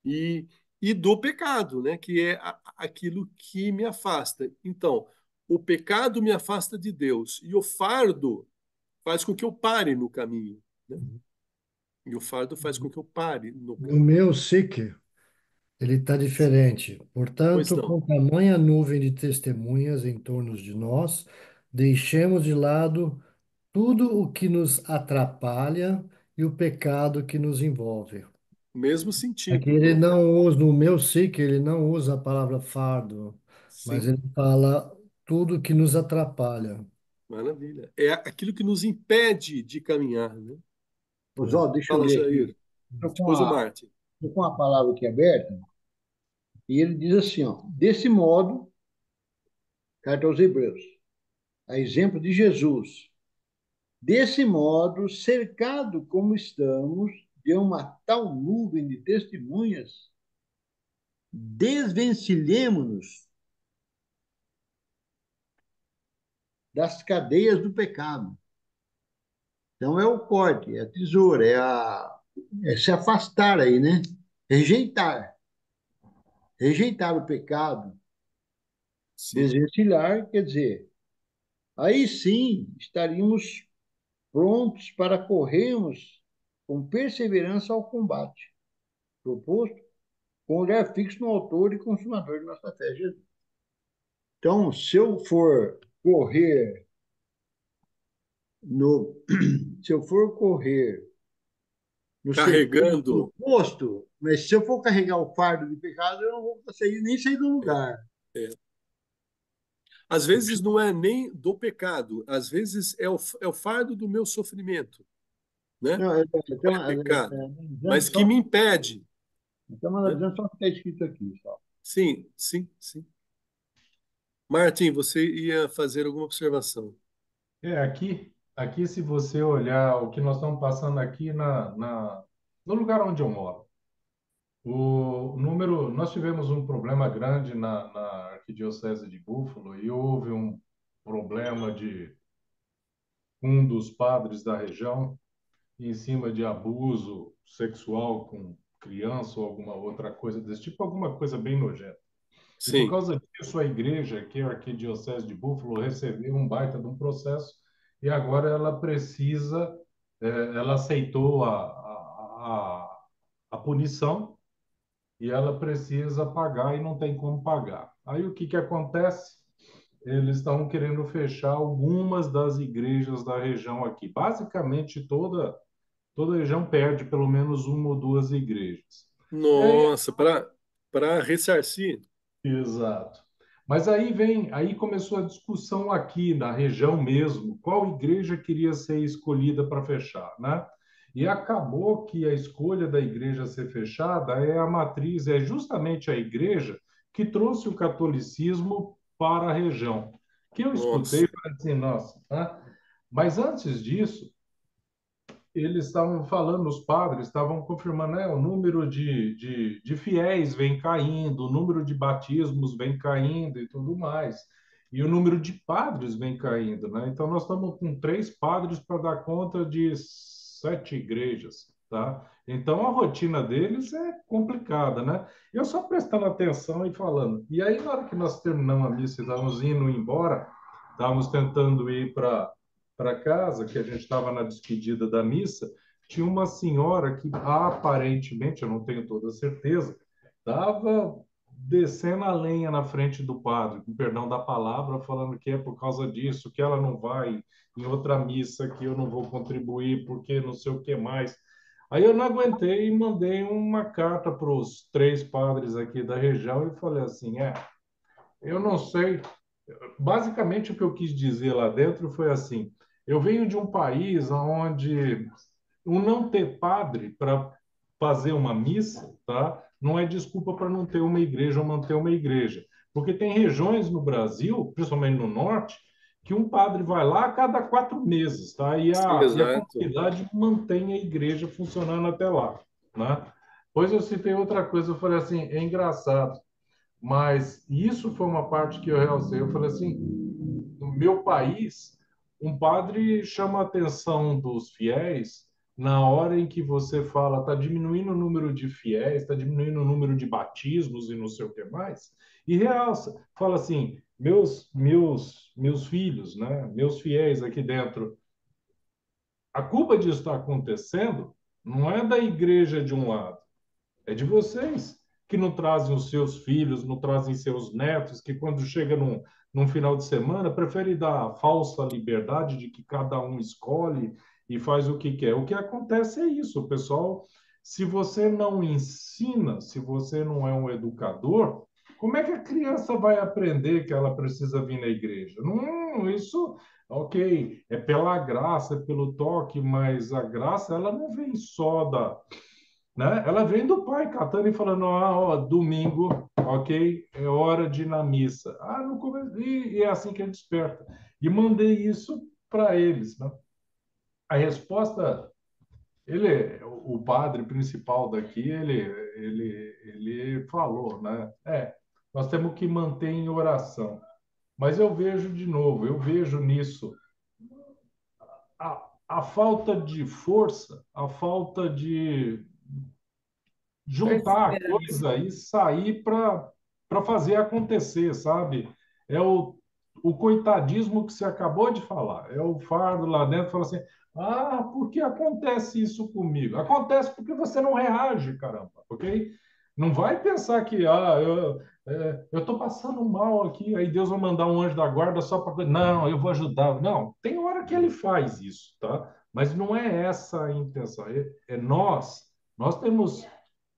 e, e do pecado, né? Que é aquilo que me afasta. Então, o pecado me afasta de Deus e o fardo faz com que eu pare no caminho, né? E o fardo faz com que eu pare no No caminho. meu SIC, ele está diferente. Pois Portanto, não. com tamanha nuvem de testemunhas em torno de nós, deixemos de lado tudo o que nos atrapalha e o pecado que nos envolve. Mesmo Aqui sentido, ele não? não usa, no meu SIC, ele não usa a palavra fardo, mas Sim, ele fala tudo que nos atrapalha. Maravilha. É aquilo que nos impede de caminhar, né? Oswaldo, deixa eu Fala, ler aqui. Jair. Depois o Martin. Estou com a palavra aqui aberta, e ele diz assim, ó, desse modo, carta aos Hebreus, a exemplo de Jesus, desse modo, cercado como estamos de uma tal nuvem de testemunhas, desvencilhemos-nos das cadeias do pecado. Então é o corte, é a tesoura, é se afastar aí, né? Rejeitar. Rejeitar o pecado, Sim. desvencilhar, quer dizer, aí sim estaríamos prontos para corrermos com perseverança ao combate proposto, com olhar fixo no autor e consumador de nossa fé, Jesus. Então, se eu for correr no, se eu for correr no sentido Carregando. oposto, mas se eu for carregar o fardo de pecado, eu não vou nem sair do É, lugar. é. Às vezes não é nem do pecado, às vezes é o fardo do meu sofrimento, né? Não, Não é pecado, mas que me impede. então, Né? dizendo só o que está escrito aqui. Só. Sim, sim, sim. Martim, você ia fazer alguma observação? Aqui se você olhar o que nós estamos passando aqui no lugar onde eu moro, nós tivemos um problema grande na Arquidiocese de Buffalo e houve um problema de um dos padres da região em cima de abuso sexual com criança ou alguma outra coisa desse tipo, alguma coisa bem nojenta. E por Sim. causa disso, a igreja, que é a Arquidiocese de Buffalo, recebeu um baita de um processo e agora ela precisa, ela aceitou a punição e ela precisa pagar e não tem como pagar. Aí o que acontece? Eles estão querendo fechar algumas das igrejas da região aqui. Basicamente, toda a região perde pelo menos uma ou duas igrejas. E aí, Nossa, para ressarcir. exato. Mas aí começou a discussão aqui na região mesmo, qual igreja queria ser escolhida para fechar, né? E acabou que a escolha da igreja a ser fechada é a matriz, é justamente a igreja que trouxe o catolicismo para a região. Que eu escutei e Nossa, falei assim, nossa, né? Mas antes disso, eles estavam falando, os padres estavam confirmando, né, o número de fiéis vem caindo, o número de batismos vem caindo e tudo mais. E o número de padres vem caindo, né? Então, nós estamos com 3 padres para dar conta de 7 igrejas, tá? Então, a rotina deles é complicada, né? Eu só prestando atenção e falando. E aí, na hora que nós terminamos a missa e estávamos indo embora, estávamos tentando ir para casa, que a gente estava na despedida da missa, tinha uma senhora que aparentemente, eu não tenho toda a certeza, estava descendo a lenha na frente do padre, com perdão da palavra, falando que é por causa disso, que ela não vai em outra missa, que eu não vou contribuir, porque não sei o que mais. Aí eu não aguentei e mandei uma carta para os 3 padres aqui da região e falei assim, eu não sei. Basicamente, o que eu quis dizer lá dentro foi assim: eu venho de um país onde o não ter padre para fazer uma missa, tá? Não é desculpa para não ter uma igreja ou manter uma igreja. Porque tem regiões no Brasil, principalmente no norte, que um padre vai lá a cada 4 meses, tá? sim, E a exato. comunidade mantém a igreja funcionando até lá, né? Pois eu citei outra coisa, eu falei assim, é engraçado, mas isso foi uma parte que eu realcei. Eu falei assim, no meu país, um padre chama a atenção dos fiéis na hora em que você fala, está diminuindo o número de fiéis, está diminuindo o número de batismos e não sei o que mais, e realça, fala assim, meus filhos, né, meus fiéis aqui dentro, a culpa disso está acontecendo não é da igreja de um lado, é de vocês que não trazem os seus filhos, não trazem seus netos, que quando chega num final de semana preferem dar a falsa liberdade de que cada um escolhe e faz o que quer. O que acontece é isso, pessoal. Se você não ensina, se você não é um educador, Como é que a criança vai aprender que ela precisa vir na igreja? Não, isso, ok, é pela graça, é pelo toque, mas a graça, ela não vem só da, né? Ela vem do pai catando e falando, ah, ó, domingo, ok, é hora de ir na missa. Ah, no começo, e é assim que ele desperta. E mandei isso para eles, né? A resposta, ele, o padre principal daqui, ele falou, né? Nós temos que manter em oração. Mas eu vejo de novo, eu vejo nisso a falta de força, a falta de juntar a Perseverança. coisa e sair para fazer acontecer, sabe? É o coitadismo que você acabou de falar. É o fardo lá dentro, fala assim: ah, por que acontece isso comigo? Acontece porque você não reage, caramba, ok? Não vai pensar que, eu estou passando mal aqui, aí Deus vai mandar um anjo da guarda só para. Não, eu vou ajudar. Não, tem hora que ele faz isso, tá? Mas não é essa a intenção. É nós. Nós temos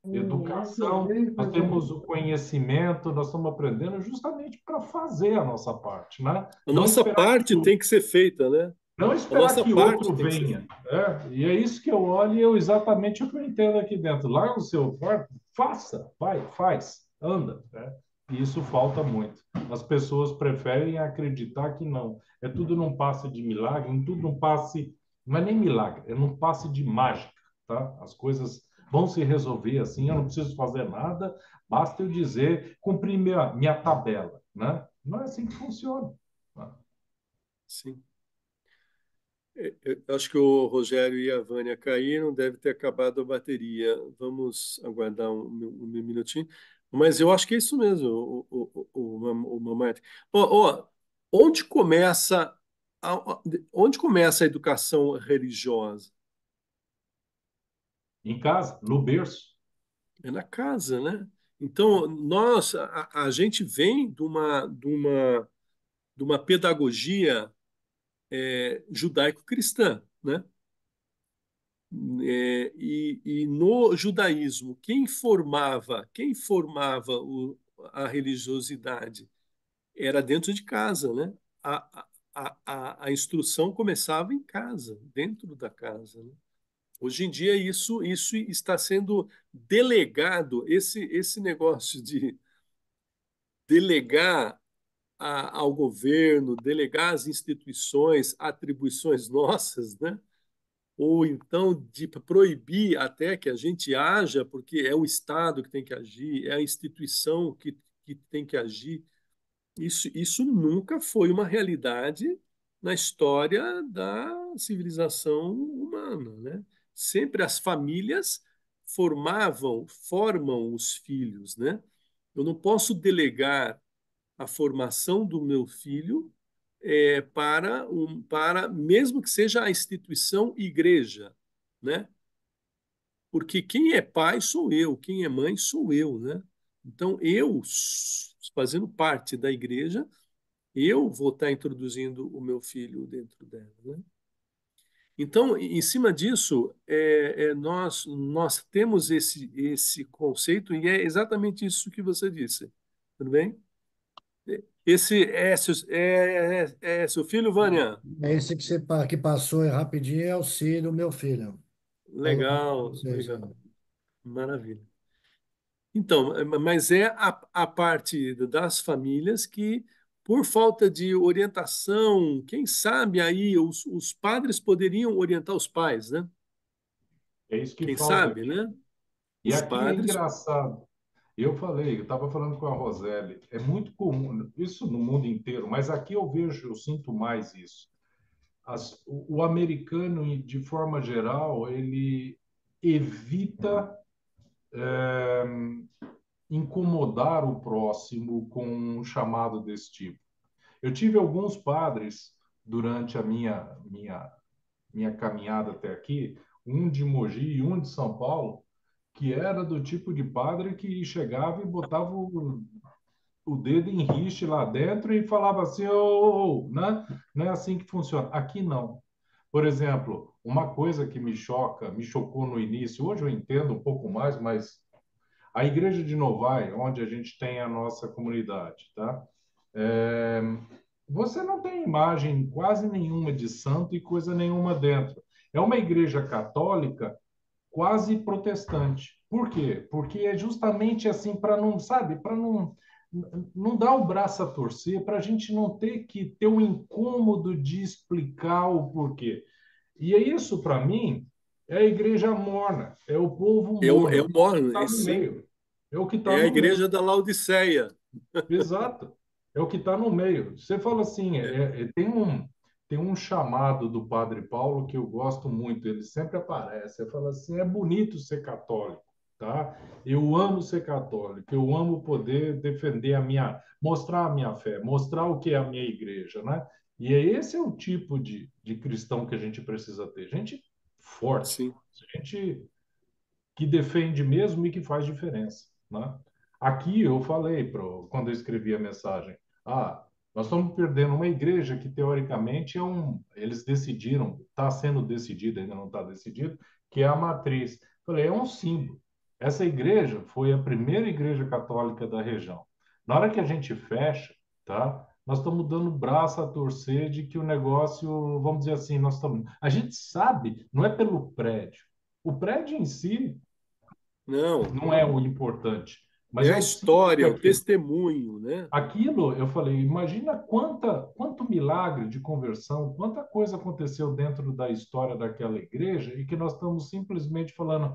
educação, Inclusive, nós por temos exemplo, o conhecimento, nós estamos aprendendo justamente para fazer a nossa parte, né? A nossa parte tem que ser feita, né? Não A esperar nossa que parte outro tem que ser venha. feita. E é isso que eu olho e eu exatamente o que eu entendo aqui dentro. Lá no seu quarto, faça, vai, faz, anda. Né? E isso falta muito. As pessoas preferem acreditar que não. É tudo num passe de milagre, tudo num passe, não é nem milagre, é num passe de mágica, tá? As coisas vão se resolver assim, eu não preciso fazer nada, basta eu dizer, cumprir minha tabela, né? Não é assim que funciona. Né? Sim. Eu acho que o Rogério e a Vânia caíram, deve ter acabado a bateria. Vamos aguardar um minutinho. Mas eu acho que é isso mesmo, o Mamate. Ó, onde começa onde começa a educação religiosa? Em casa, no berço. É na casa, né? Então, a gente vem de uma pedagogia judaico-cristã, né? E no judaísmo, quem formava a religiosidade era dentro de casa, né? A instrução começava em casa, dentro da casa, né? Hoje em dia isso está sendo delegado, esse negócio de delegar ao governo, delegar às instituições atribuições nossas, né? Ou então de proibir até que a gente haja, porque é o Estado que tem que agir, é a instituição que tem que agir. Isso nunca foi uma realidade na história da civilização humana, né? Sempre as famílias formam os filhos, né? Eu não posso delegar a formação do meu filho para mesmo que seja a instituição igreja, né? Porque quem é pai sou eu, quem é mãe sou eu, né? Então eu fazendo parte da igreja, eu vou estar introduzindo o meu filho dentro dela, né? Então, em cima disso, nós temos esse conceito e é exatamente isso que você disse, tudo bem? Esse é seu filho, Vânia? esse que que passou aí rapidinho é o Ciro, meu filho. Falou para Legal, vocês legal, aí. maravilha. Então, mas é a parte das famílias que, por falta de orientação, quem sabe aí os padres poderiam orientar os pais, né? É isso que Quem falta sabe, aqui. né? E Os aqui é padres. engraçado. Eu estava falando com a Roseli, é muito comum, isso no mundo inteiro, mas aqui eu vejo, eu sinto mais isso. O americano, de forma geral, ele evita incomodar o próximo com um chamado desse tipo. Eu tive alguns padres durante a minha caminhada até aqui, um de Mogi e um de São Paulo, que era do tipo de padre que chegava e botava o dedo em rixe lá dentro e falava assim, né? Não é assim que funciona. Aqui não. Por exemplo, uma coisa que me chocou no início, hoje eu entendo um pouco mais, mas A igreja de Novae, onde a gente tem a nossa comunidade, tá? É, você não tem imagem quase nenhuma de santo e coisa nenhuma dentro. É uma igreja católica quase protestante. Por quê? Porque é justamente assim para não, sabe, para não dar o braço a torcer, para a gente não ter que ter o incômodo de explicar o porquê. E é isso, para mim, é a igreja morna, é o povo Eu morno, é o que moro, está no sim, meio. É o que está é a no meio. igreja da Laodiceia. Exato. É o que está no meio. Você fala assim, tem um chamado do Padre Paulo que eu gosto muito, ele sempre aparece. Ele fala assim, é bonito ser católico, tá? Eu amo ser católico, eu amo poder defender mostrar a minha fé, mostrar o que é a minha igreja, né? E esse é o tipo de cristão que a gente precisa ter. Gente forte, Sim. gente que defende mesmo e que faz diferença, né? Aqui eu falei quando eu escrevi a mensagem, nós estamos perdendo uma igreja que teoricamente eles decidiram, está sendo decidido, ainda não está decidido, que é a matriz. Falei, é um símbolo. Essa igreja foi a primeira igreja católica da região. Na hora que a gente fecha, tá? Nós estamos dando braço a torcer de que o negócio, vamos dizer assim, a gente sabe, não é pelo prédio. O prédio em si Não, não é o importante, mas é é a o símbolo que história, o aquilo. testemunho, né? Aquilo, eu falei, imagina quanto milagre de conversão, quanta coisa aconteceu dentro da história daquela igreja e que nós estamos simplesmente falando,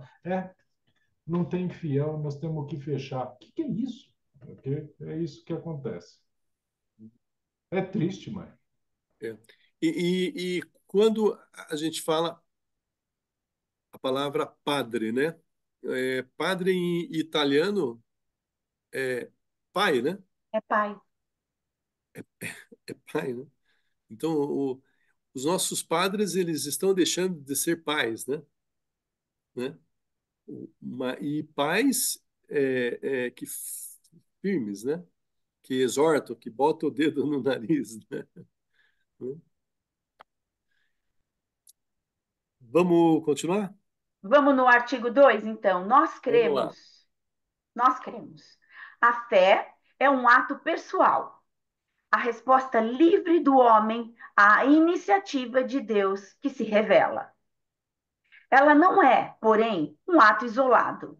não tem fiel, nós temos que fechar. O que é isso? Porque é isso que acontece. É triste, mãe. É. E quando a gente fala a palavra padre, né? Padre em italiano é pai, né? É pai. É pai, né? Então, os nossos padres, eles estão deixando de ser pais, né? E pais que firmes, né? Que exortam, que botam o dedo no nariz, né? Vamos continuar? Vamos no artigo 2, então. Vamos lá. Nós cremos. A fé é um ato pessoal, a resposta livre do homem à iniciativa de Deus que se revela. Ela não é, porém, um ato isolado.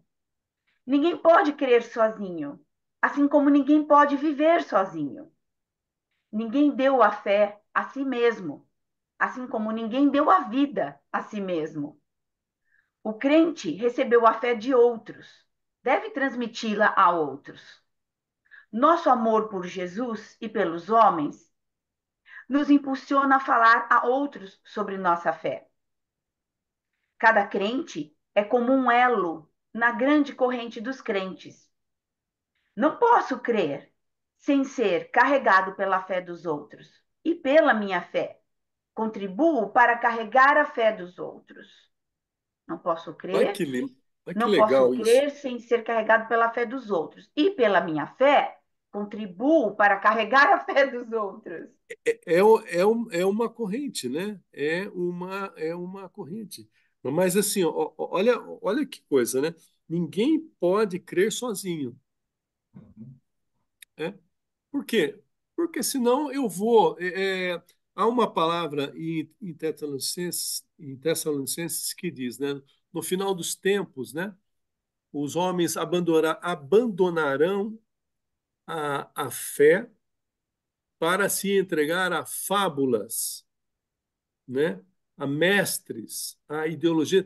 Ninguém pode crer sozinho, assim como ninguém pode viver sozinho. Ninguém deu a fé a si mesmo, assim como ninguém deu a vida a si mesmo. O crente recebeu a fé de outros, deve transmiti-la a outros. Nosso amor por Jesus e pelos homens nos impulsiona a falar a outros sobre nossa fé. Cada crente é como um elo na grande corrente dos crentes. Não posso crer sem ser carregado pela fé dos outros e pela minha fé. Contribuo para carregar a fé dos outros. Não posso Olha crer, olha que não posso legal isso. crer sem ser carregado pela fé dos outros. E pela minha fé, contribuo para carregar a fé dos outros. É uma corrente, né? É uma corrente. Mas assim, olha que coisa, né? Ninguém pode crer sozinho, né? Por quê? Porque senão eu vou. Há uma palavra em Tessalonicenses que diz, né? No final dos tempos, né? Os homens abandonarão a fé para se entregar a fábulas, né? A mestres, a ideologia.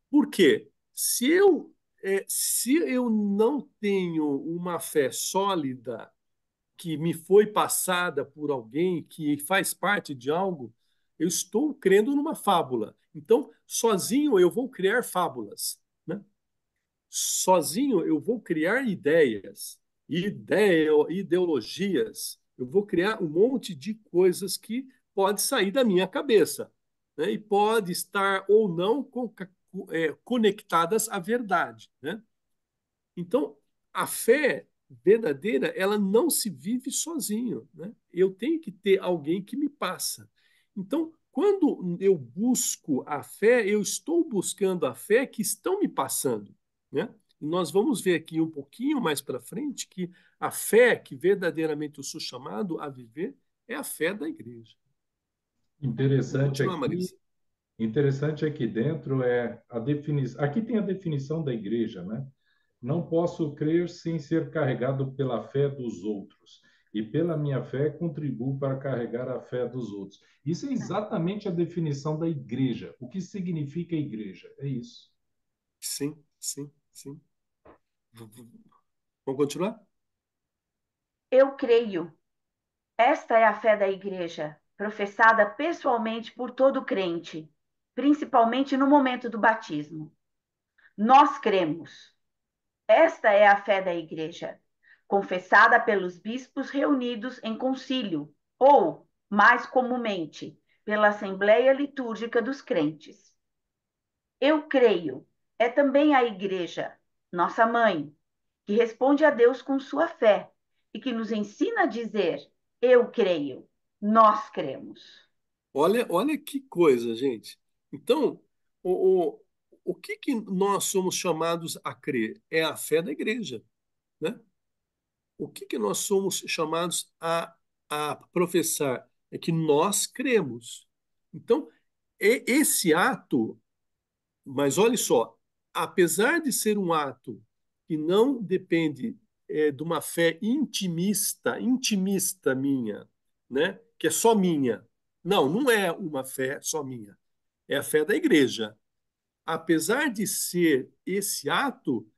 Por quê? Se eu não tenho uma fé sólida que me foi passada por alguém que faz parte de algo, eu estou crendo numa fábula. Então, sozinho eu vou criar fábulas, né? Sozinho eu vou criar ideologias, eu vou criar um monte de coisas que pode sair da minha cabeça, né? E pode estar ou não conectadas à verdade, né? Então, a fé verdadeira, ela não se vive sozinho, né? Eu tenho que ter alguém que me passa. Então, quando eu busco a fé, eu estou buscando a fé que estão me passando, né? E nós vamos ver aqui um pouquinho mais para frente que a fé que verdadeiramente eu sou chamado a viver é a fé da igreja. Vamos Interessante continuar, aqui, Marisa. interessante aqui dentro é a definição. Aqui tem a definição da igreja, né? Não posso crer sem ser carregado pela fé dos outros. E pela minha fé contribuo para carregar a fé dos outros. Isso é exatamente a definição da igreja. O que significa igreja? É isso. Sim, sim, sim. Vamos continuar? Eu creio. Esta é a fé da igreja, professada pessoalmente por todo crente, principalmente no momento do batismo. Nós cremos. Esta é a fé da igreja, confessada pelos bispos reunidos em concílio, ou, mais comumente, pela Assembleia Litúrgica dos Crentes. Eu creio. É também a igreja, nossa mãe, que responde a Deus com sua fé e que nos ensina a dizer: eu creio, nós cremos. Olha que coisa, gente. Então, o, o, o que que nós somos chamados a crer? É a fé da igreja, né? O que que nós somos chamados a professar? É que nós cremos. Então, esse ato, mas olha só, apesar de ser um ato que não depende de uma fé intimista minha, né? Que é só minha. Não, não é uma fé só minha. É a fé da igreja. Apesar de ser esse ato,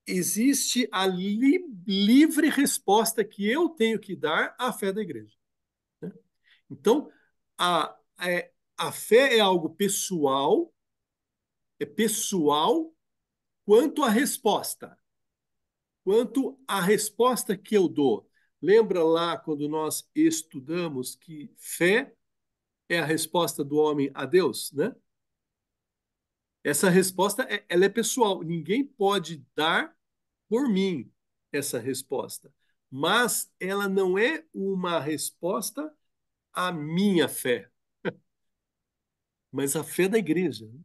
existe a livre resposta que eu tenho que dar à fé da igreja, né? Então, a fé é algo pessoal, é pessoal quanto à resposta. Quanto à resposta que eu dou. Lembra lá quando nós estudamos que fé é a resposta do homem a Deus, né? Essa resposta ela é pessoal. Ninguém pode dar por mim essa resposta. Mas ela não é uma resposta à minha fé, mas à fé da igreja, né?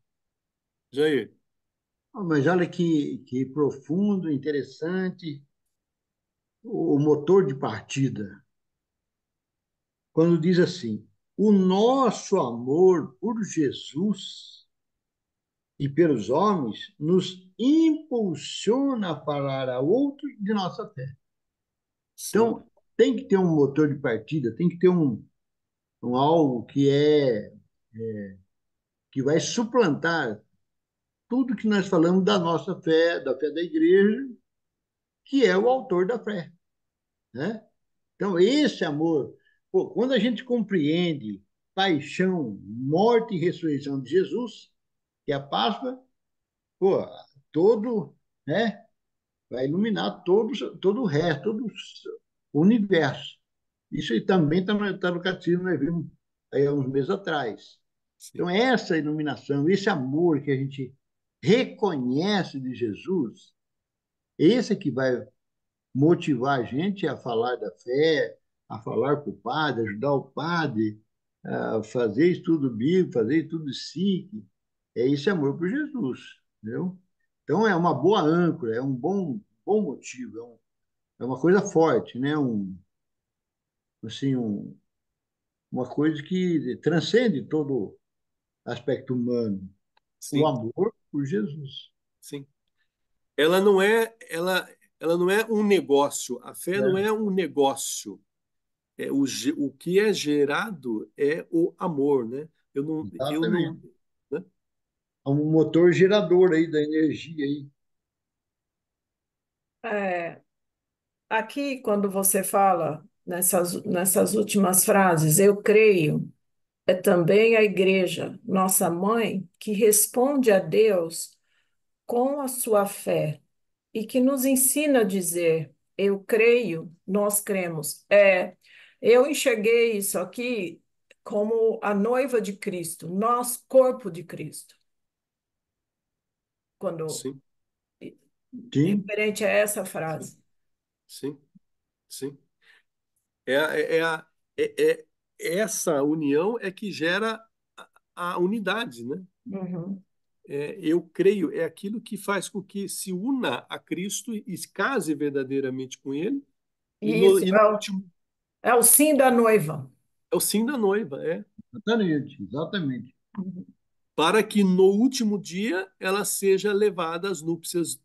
Jair. Mas olha que profundo, interessante, o motor de partida, quando diz assim: o nosso amor por Jesus e pelos homens nos impulsiona a falar a outro de nossa fé. Sim, Então, tem que ter um motor de partida, tem que ter um algo que vai suplantar tudo que nós falamos da nossa fé, da fé da igreja, que é o autor da fé, né? Então, esse amor, pô, quando a gente compreende paixão, morte e ressurreição de Jesus, que é a Páscoa, pô, todo, né, vai iluminar todo o resto, todo o universo. Isso aí também está no catecismo, nós vimos aí há uns meses atrás. sim, Então, essa iluminação, esse amor que a gente reconhece de Jesus, esse é que vai motivar a gente a falar da fé, a falar para o padre, ajudar o padre a fazer estudo bíblico, fazer estudo psíquico. É esse amor por Jesus, entendeu? Então, é uma boa âncora, é um bom motivo, é uma coisa forte, né? Assim, uma coisa que transcende todo aspecto humano, o sim, amor por Jesus. sim. Ela não é um negócio. A fé não Né? é um negócio. O que é gerado é o amor, né? Eu não, Exatamente. né? É um motor gerador aí da energia aí. É, aqui, quando você fala nessas últimas frases, eu creio, é também a igreja, nossa mãe, que responde a Deus com a sua fé e que nos ensina a dizer: eu creio, nós cremos. Eu enxerguei isso aqui como a noiva de Cristo, nós, corpo de Cristo, quando Sim, Sim, referente a essa sim, frase. sim, sim. É, é, é, a- é, essa união é que gera a unidade, né? Uhum. eu creio, é aquilo que faz com que se una a Cristo e case verdadeiramente com Ele. Isso, E no último, é o sim da noiva. é o sim da noiva, Exatamente, exatamente. para que no último dia ela seja levada às núpcias,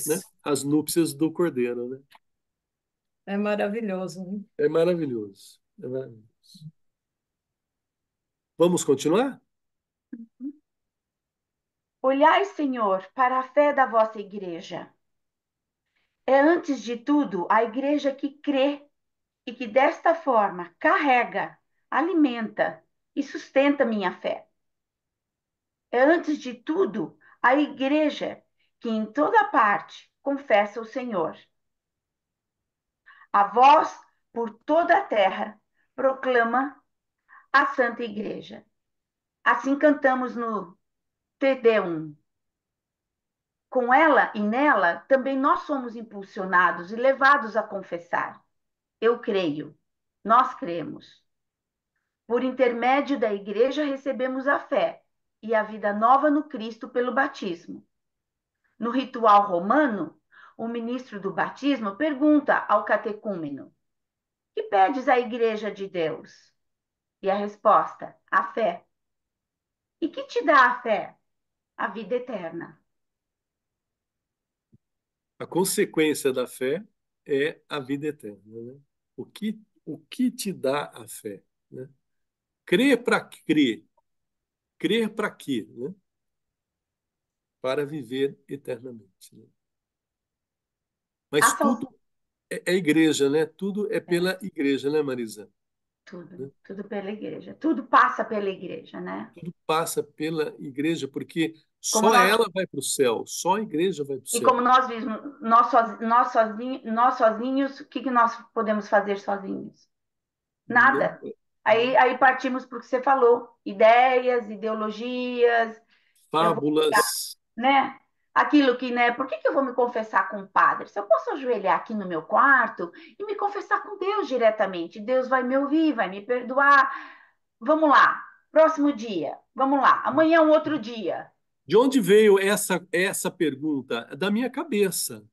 né? Isso, Às núpcias do Cordeiro, né? é maravilhoso, né? É maravilhoso. É maravilhoso. Vamos continuar? Olhai, Senhor, para a fé da vossa igreja. É, antes de tudo, a igreja que crê e que desta forma carrega, alimenta e sustenta minha fé. É, antes de tudo, a igreja que em toda parte confessa o Senhor. A voz por toda a terra proclama a Santa Igreja. Assim cantamos no Te Deum. Com ela e nela, também nós somos impulsionados e levados a confessar. Eu creio, nós cremos. Por intermédio da Igreja, recebemos a fé e a vida nova no Cristo pelo batismo. No ritual romano, o ministro do batismo pergunta ao catecúmeno: que pedes à Igreja de Deus? E a resposta: a fé. E que te dá a fé? A vida eterna. A consequência da fé é a vida eterna, né? O que te dá a fé, né? Crer para crer. Crer para quê, né? Para viver eternamente, né? A Mas sal... tudo é igreja, né? Tudo é é, pela igreja, né, Marisa? tudo, Né? tudo pela igreja. Tudo passa pela igreja, né? Tudo passa pela igreja, porque Como só nós ela vai para o céu, só a igreja vai para o E céu. como nós vimos, nós sozinhos, o que, que nós podemos fazer sozinhos? Não, Nada. Aí partimos para o que você falou: ideias, ideologias, eu vou, fábulas, né? Aquilo que, né? Por que, que eu vou me confessar com o padre? Se eu posso ajoelhar aqui no meu quarto e me confessar com Deus diretamente, Deus vai me ouvir, vai me perdoar. Vamos lá, próximo dia, vamos lá, amanhã é um outro dia. de onde veio essa pergunta? Da minha cabeça,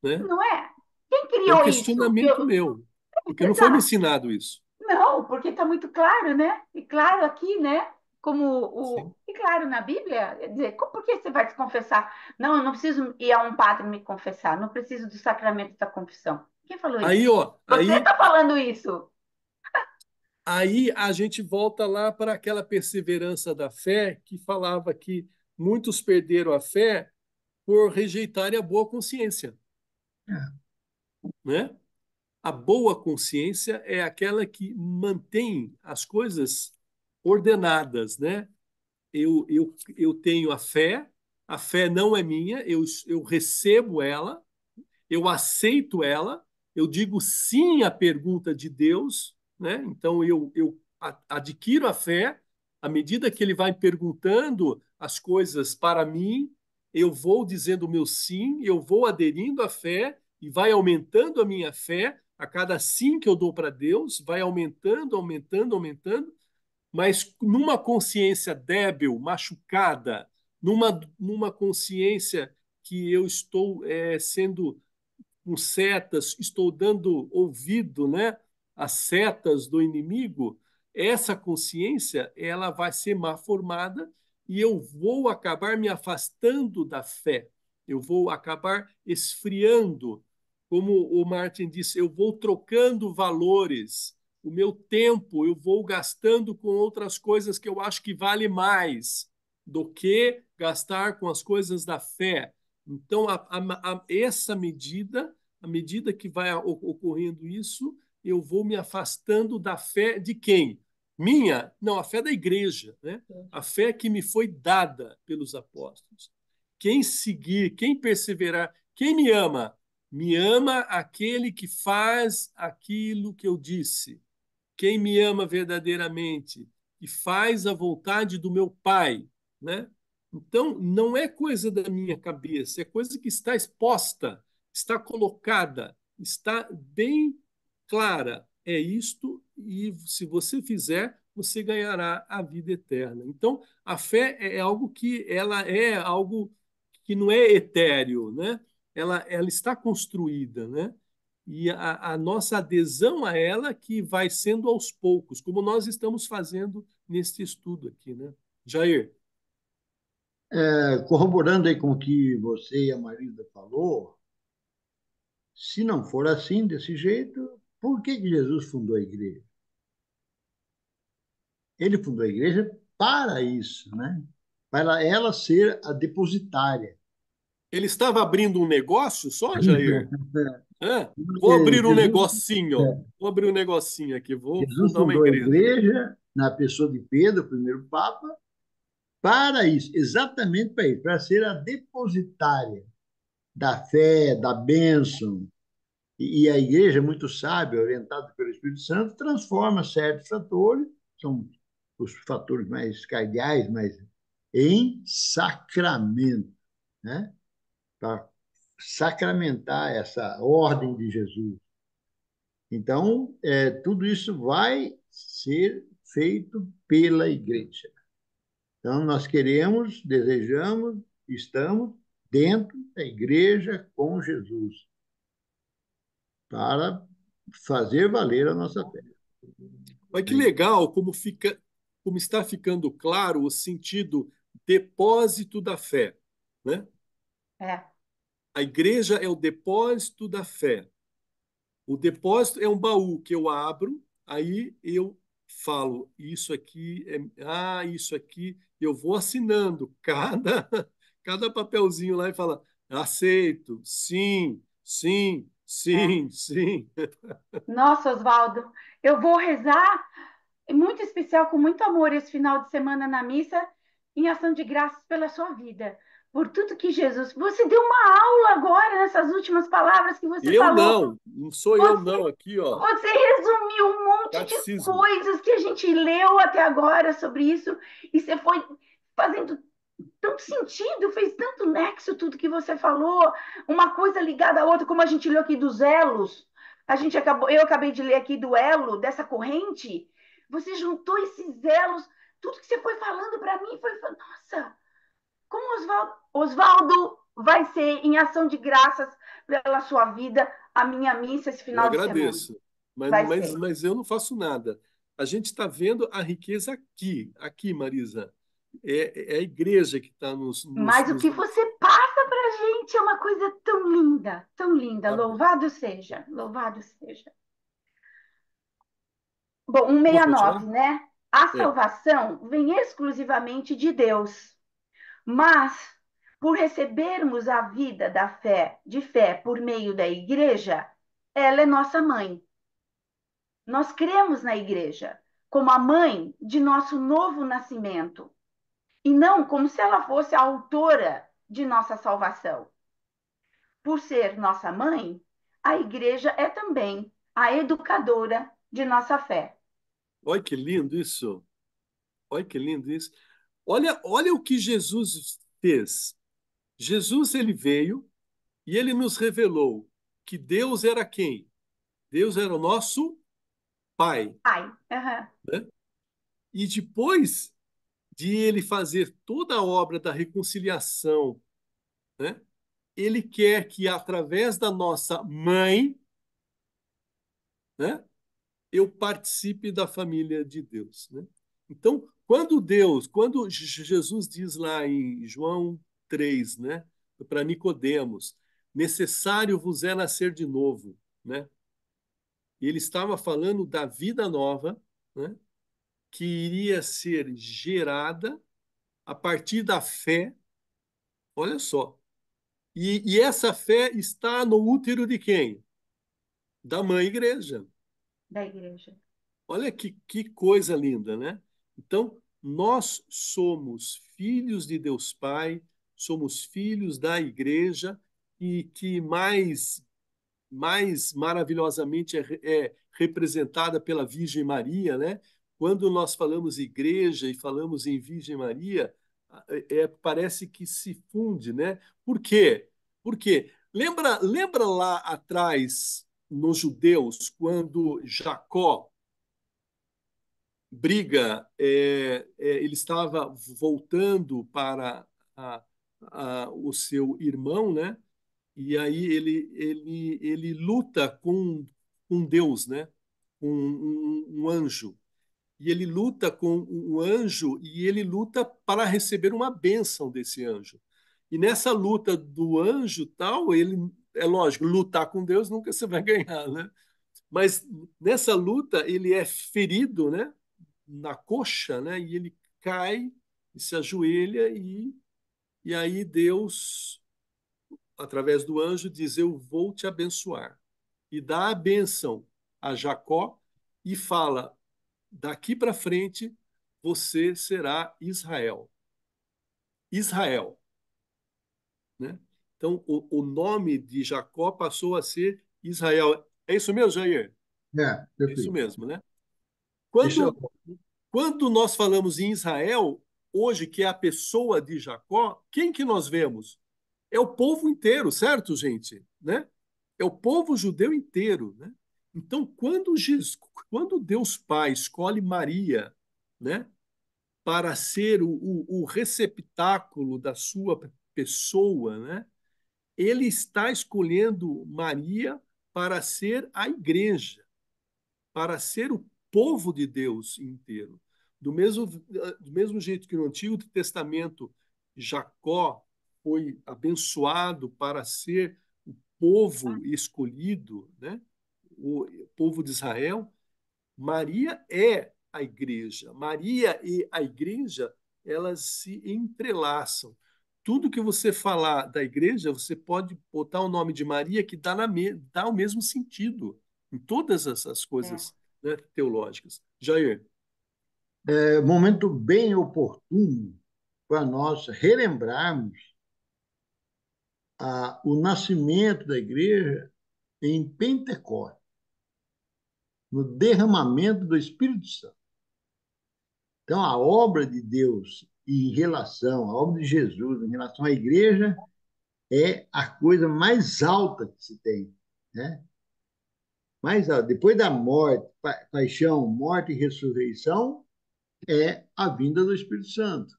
né? Não é? Quem É um criou isso? questionamento meu, porque não foi me Exato. ensinado isso. Não, porque está muito claro, né? E claro aqui, né? Como Sim. e claro na Bíblia, quer dizer, por que você vai se confessar? Não, eu não preciso ir a um padre me confessar, não preciso do sacramento da confissão. Quem falou Aí, isso? ó, Você está falando isso. aí a gente volta lá para aquela perseverança da fé que falava que muitos perderam a fé por rejeitarem a boa consciência, né? A boa consciência é aquela que mantém as coisas ordenadas, né? Eu tenho a fé não é minha, eu recebo ela, eu aceito ela, eu digo sim à pergunta de Deus, né? Então eu adquiro a fé, à medida que ele vai perguntando as coisas para mim, eu vou dizendo o meu sim, eu vou aderindo à fé e vai aumentando a minha fé a cada sim que eu dou para Deus, vai aumentando, aumentando, aumentando, mas numa consciência débil, machucada, numa consciência que eu estou sendo com setas, estou dando ouvido, né, às setas do inimigo, essa consciência ela vai ser mal formada e eu vou acabar me afastando da fé. Eu vou acabar esfriando, como o Martin disse, eu vou trocando valores. O meu tempo eu vou gastando com outras coisas que eu acho que vale mais do que gastar com as coisas da fé. Então, essa medida, à medida que vai ocorrendo isso, eu vou me afastando da fé de quem? Minha? Não, a fé da igreja, né? A fé que me foi dada pelos apóstolos. Quem seguir, quem perseverar, quem me ama aquele que faz aquilo que eu disse. Quem me ama verdadeiramente e faz a vontade do meu Pai, né? Então, não é coisa da minha cabeça, é coisa que está exposta, está colocada, está bem clara. É isto, e se você fizer, você ganhará a vida eterna. Então, a fé é algo que ela é algo que não é etéreo, né? Ela está construída, né? E a nossa adesão a ela que vai sendo aos poucos, como nós estamos fazendo neste estudo aqui, né? Jair. Corroborando aí com o que você e a Marisa falou, se não for assim, desse jeito, por que Jesus fundou a igreja? Ele fundou a igreja para isso, né? Para ela ser a depositária. Ele estava abrindo um negócio só, Jair? É? Vou abrir um Jesus, negocinho. Vou abrir um negocinho aqui. Vou Jesus fundar uma fundou a igreja. igreja na pessoa de Pedro, o primeiro Papa, para isso, exatamente para isso, para ser a depositária da fé, da bênção. E a igreja, muito sábia, orientada pelo Espírito Santo, transforma certos fatores, são os fatores mais cardeais, mas em sacramento, né? Para sacramentar essa ordem de Jesus. Então, tudo isso vai ser feito pela igreja. Então, nós queremos, desejamos, estamos dentro da igreja com Jesus, para fazer valer a nossa fé. Olha que legal como está ficando claro o sentido depósito da fé, né? É, A igreja é o depósito da fé. O depósito é um baú que eu abro, aí eu falo, isso aqui, eu vou assinando cada papelzinho lá e fala, aceito, sim, sim, é. sim, sim. Nossa, Oswaldo, eu vou rezar, muito especial, com muito amor, esse final de semana na missa, em ação de graças pela sua vida, por tudo que Jesus. Você deu uma aula agora, nessas últimas palavras que você Eu falou. não sou eu Você, não, aqui, ó, você resumiu um monte de catecismo. coisas que a gente leu até agora sobre isso, e você foi fazendo tanto sentido, fez tanto nexo tudo que você falou, uma coisa ligada à outra, como a gente leu aqui dos elos. Eu acabei de ler aqui do elo, dessa corrente. Você juntou esses elos, tudo que você foi falando para mim foi, nossa, como Oswaldo vai ser em ação de graças pela sua vida, a minha missa esse Eu final de semana. agradeço, mas, Vai mas, ser. mas eu não faço nada. A gente está vendo a riqueza aqui, Marisa. É a igreja que está Mas o que você passa para a gente é uma coisa tão linda, tão linda. Tá bom. Louvado seja, louvado seja. Bom, Vamos continuar? 169, né? A É. salvação vem exclusivamente de Deus, mas por recebermos a vida da fé, de fé por meio da igreja, ela é nossa mãe. Nós cremos na igreja como a mãe de nosso novo nascimento e não como se ela fosse a autora de nossa salvação. Por ser nossa mãe, a igreja é também a educadora de nossa fé. Olha que lindo isso. Olha que lindo isso. Olha o que Jesus fez. Jesus ele veio e ele nos revelou que Deus era quem? Deus era o nosso Pai, Ai, uhum. né? E depois de ele fazer toda a obra da reconciliação, né? Ele quer que através da nossa mãe, né? Eu participe da família de Deus, né? Então, quando Jesus diz lá em João 3, né, para Nicodemos, necessário vos é nascer de novo, né? Ele estava falando da vida nova, né, que iria ser gerada a partir da fé, olha só. E essa fé está no útero de quem? Da mãe igreja. Da igreja. Olha que coisa linda, né? Então, nós somos filhos de Deus Pai, somos filhos da igreja e que mais maravilhosamente é representada pela Virgem Maria, né? Quando nós falamos igreja e falamos em Virgem Maria, parece que se funde, né? Por quê? Porque lembra lá atrás nos judeus quando Jacó briga, ele estava voltando para o seu irmão, né? E aí ele luta com Deus, né? Com um anjo. E ele luta com o anjo e ele luta para receber uma bênção desse anjo. E nessa luta do anjo tal, ele é lógico, lutar com Deus nunca você vai ganhar, né? Mas nessa luta ele é ferido, né? Na coxa, né? E ele cai e se ajoelha e aí Deus, através do anjo, diz: Eu vou te abençoar. E dá a bênção a Jacó e fala: Daqui para frente você será Israel. Israel, né? Então o nome de Jacó passou a ser Israel. É isso mesmo, Jair? É isso Perfeito. mesmo, né? Isso, Quando Quando nós falamos em Israel, hoje, que é a pessoa de Jacó, quem que nós vemos? É o povo inteiro, certo, gente? Né? É o povo judeu inteiro, né? Então, quando Deus Pai escolhe Maria, né, para ser o receptáculo da sua pessoa, né, ele está escolhendo Maria para ser a igreja, para ser o povo de Deus inteiro. Do mesmo jeito que no Antigo Testamento Jacó foi abençoado para ser o povo escolhido, né? O povo de Israel, Maria é a igreja. Maria e a igreja, elas se entrelaçam. Tudo que você falar da igreja, você pode botar o nome de Maria que dá o mesmo sentido em todas essas É. coisas, né, teológicas. Jair, momento bem oportuno para nós relembrarmos o nascimento da igreja em Pentecostes, no derramamento do Espírito Santo. Então, a obra de Deus em relação, a obra de Jesus em relação à igreja é a coisa mais alta que se tem, né? Mais alta. Depois da morte, paixão, morte e ressurreição, é a vinda do Espírito Santo.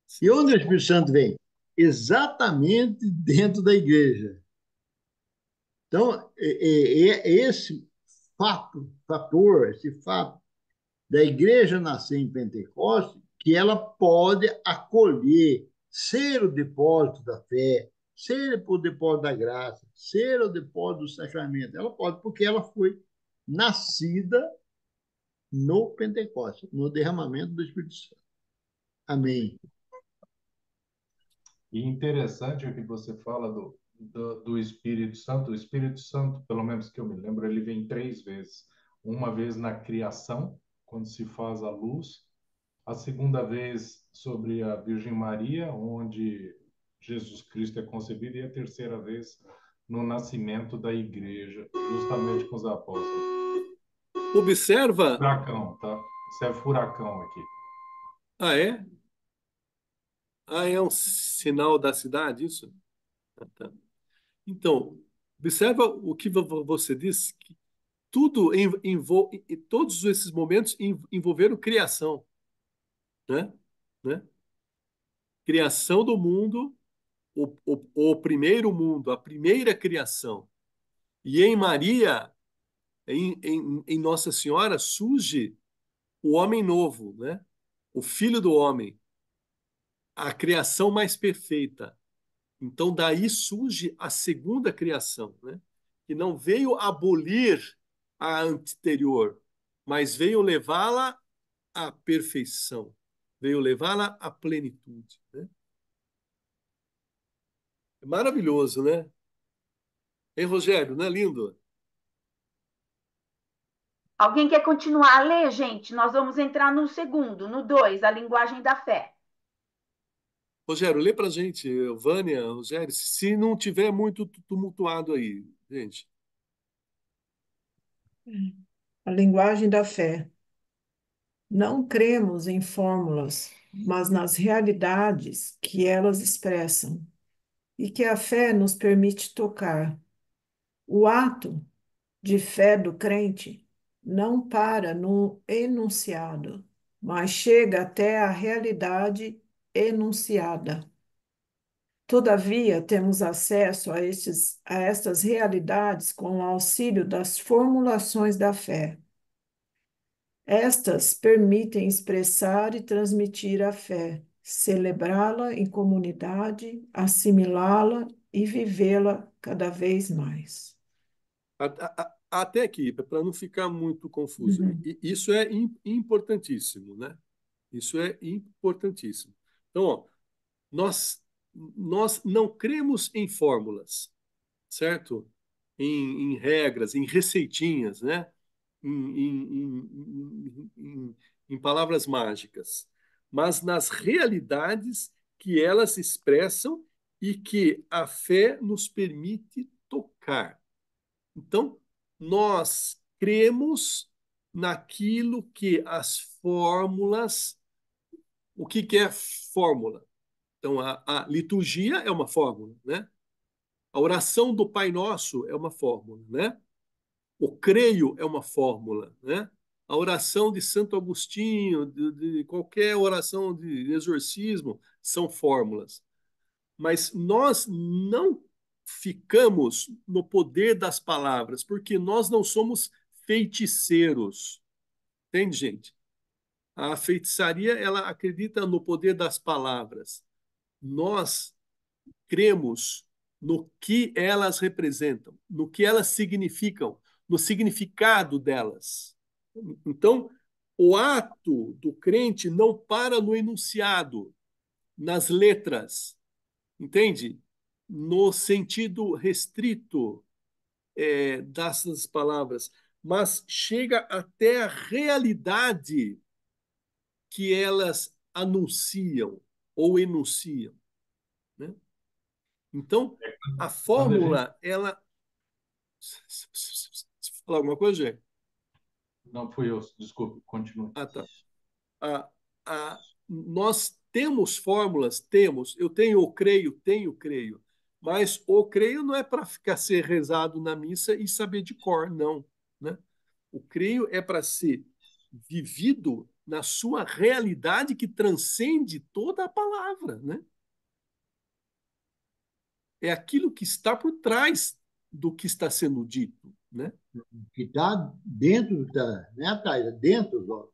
E sim, onde o Espírito Santo vem? Exatamente dentro da igreja. Então, esse esse fato da igreja nascer em Pentecostes, que ela pode acolher, ser o depósito da fé, ser o depósito da graça, ser o depósito do sacramento. Ela pode, porque ela foi nascida no Pentecostes, no derramamento do Espírito Santo. Amém. E interessante o que você fala do Espírito Santo. O Espírito Santo, pelo menos que eu me lembro, ele vem 3 vezes. Uma vez na criação, quando se faz a luz. A segunda vez sobre a Virgem Maria, onde Jesus Cristo é concebido. E a terceira vez no nascimento da igreja, justamente com os apóstolos. observa. Furacão, tá? Isso é furacão aqui. Ah, é? Ah, é um sinal da cidade, isso? Ah, tá. Então, observa o que você disse, que tudo todos esses momentos envolveram criação, né? Né? Criação do mundo, o primeiro mundo, a primeira criação. E em Maria, em Nossa Senhora, surge o homem novo, né? O filho do homem, a criação mais perfeita. Então, daí surge a segunda criação, né? Que não veio abolir a anterior, mas veio levá-la à perfeição, veio levá-la à plenitude, né? É maravilhoso, né? Hein, Rogério, não é lindo? Alguém quer continuar a ler, gente? Nós vamos entrar no segundo, no 2, a linguagem da fé. Rogério, lê pra gente, Vânia, Rogério, se não tiver muito tumultuado aí, gente. A linguagem da fé. Não cremos em fórmulas, mas nas realidades que elas expressam e que a fé nos permite tocar. O ato de fé do crente não para no enunciado, mas chega até a realidade enunciada. Todavia, temos acesso a estas realidades com o auxílio das formulações da fé. Estas permitem expressar e transmitir a fé, celebrá-la em comunidade, assimilá-la e vivê-la cada vez mais. Até aqui, para não ficar muito confuso, Uhum. isso é importantíssimo, né? Isso é importantíssimo. Então, ó, nós não cremos em fórmulas, certo? Em regras, em receitinhas, né? Em palavras mágicas, mas nas realidades que elas expressam e que a fé nos permite tocar. Então, nós cremos naquilo que as fórmulas. O que é fórmula? Então, a liturgia é uma fórmula, né? A oração do Pai Nosso é uma fórmula, né? O creio é uma fórmula, né? A oração de Santo Agostinho, de qualquer oração de exorcismo, são fórmulas. Mas nós não ficamos no poder das palavras, porque nós não somos feiticeiros. Entende, gente? A feitiçaria, ela acredita no poder das palavras. Nós cremos no que elas representam, no que elas significam, no significado delas. Então, o ato do crente não para no enunciado, nas letras, entende? No sentido restrito dessas palavras, mas chega até a realidade que elas anunciam ou enunciam, né? Então, a Quando a gente. fórmula, ela. Falar alguma coisa, Jé? Não fui eu, desculpe, continue. Ah, tá. A, nós temos fórmulas, temos. Eu tenho o creio, tenho creio. Mas o creio não é para ficar ser rezado na missa e saber de cor, não, né? O creio é para ser vivido na sua realidade que transcende toda a palavra, né? É aquilo que está por trás do que está sendo dito, né? Que está dentro, não é atrás, é dentro, ó.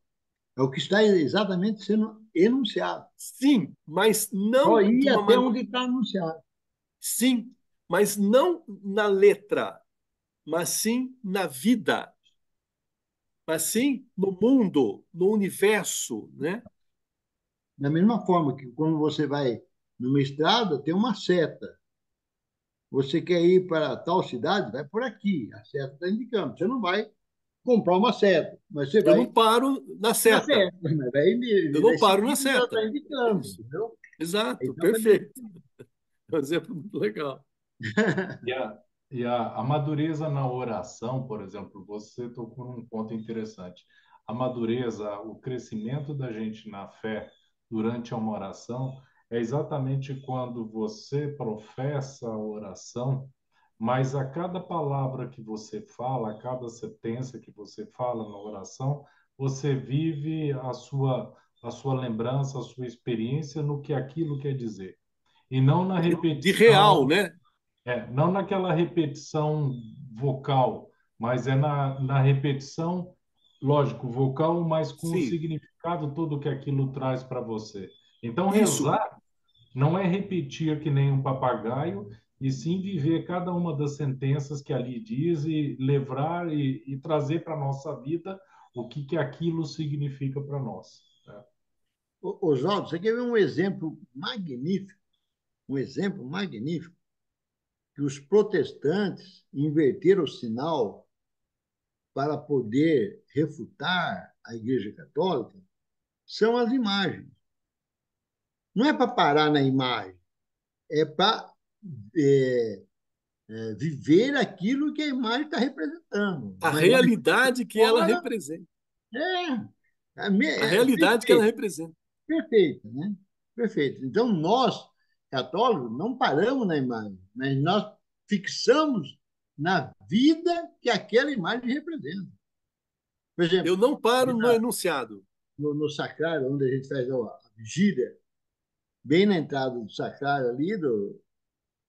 É o que está exatamente sendo enunciado. Sim, mas Só não de ir uma até maneira. onde está anunciado. Sim, mas não na letra, mas sim na vida, mas sim no mundo, no universo, né? Da mesma forma que quando você vai numa estrada, tem uma seta. Você quer ir para tal cidade? Vai por aqui. A seta está indicando. Você não vai comprar uma seta, mas você Eu não vai paro na na seta. seta. Mas vai, Eu não vai paro na seguir o que ela está seta. indicando, Isso. entendeu? É Exato, exatamente perfeito. É um exemplo muito legal. E a madureza na oração, por exemplo, você tocou num ponto interessante. A madureza, o crescimento da gente na fé durante uma oração é exatamente quando você professa a oração, mas a cada palavra que você fala, a cada sentença que você fala na oração, você vive a sua lembrança, a sua experiência no que aquilo quer dizer. E não na De real, repetição, né? não naquela repetição vocal, mas é na repetição, lógico, vocal, mas com o Sim, significado todo que aquilo traz para você. Então, isso. rezar não é repetir que nem um papagaio, e sim viver cada uma das sentenças que ali diz e levar e trazer para a nossa vida o que aquilo significa para nós. Né? Oswaldo, você quer ver um exemplo magnífico, que os protestantes inverteram o sinal para poder refutar a Igreja Católica, são as imagens. Não é para parar na imagem, é para é, viver aquilo que a imagem está representando. A Uma imagem realidade que ela fora representa. A é realidade que ela perfeita, representa. perfeita, né? Perfeito. Então, nós, católicos, não paramos na imagem, mas nós fixamos na vida que aquela imagem representa. Por Eu exemplo, não paro no enunciado. no sacrário, onde a gente faz a vigília, bem na entrada do sacrário ali,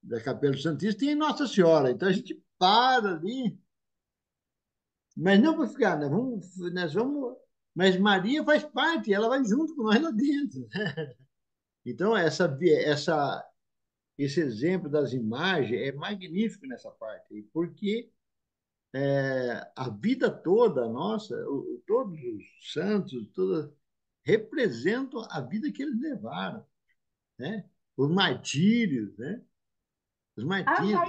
da Capela do Santíssimo, tem Nossa Senhora. Então a gente para ali, mas não para ficar, nós vamos, mas Maria faz parte, ela vai junto com nós lá dentro. Então esse exemplo das imagens é magnífico nessa parte, porque a vida toda nossa, todos os santos, representam a vida que eles levaram, né? Os martírios, né? Os Ah, martírios.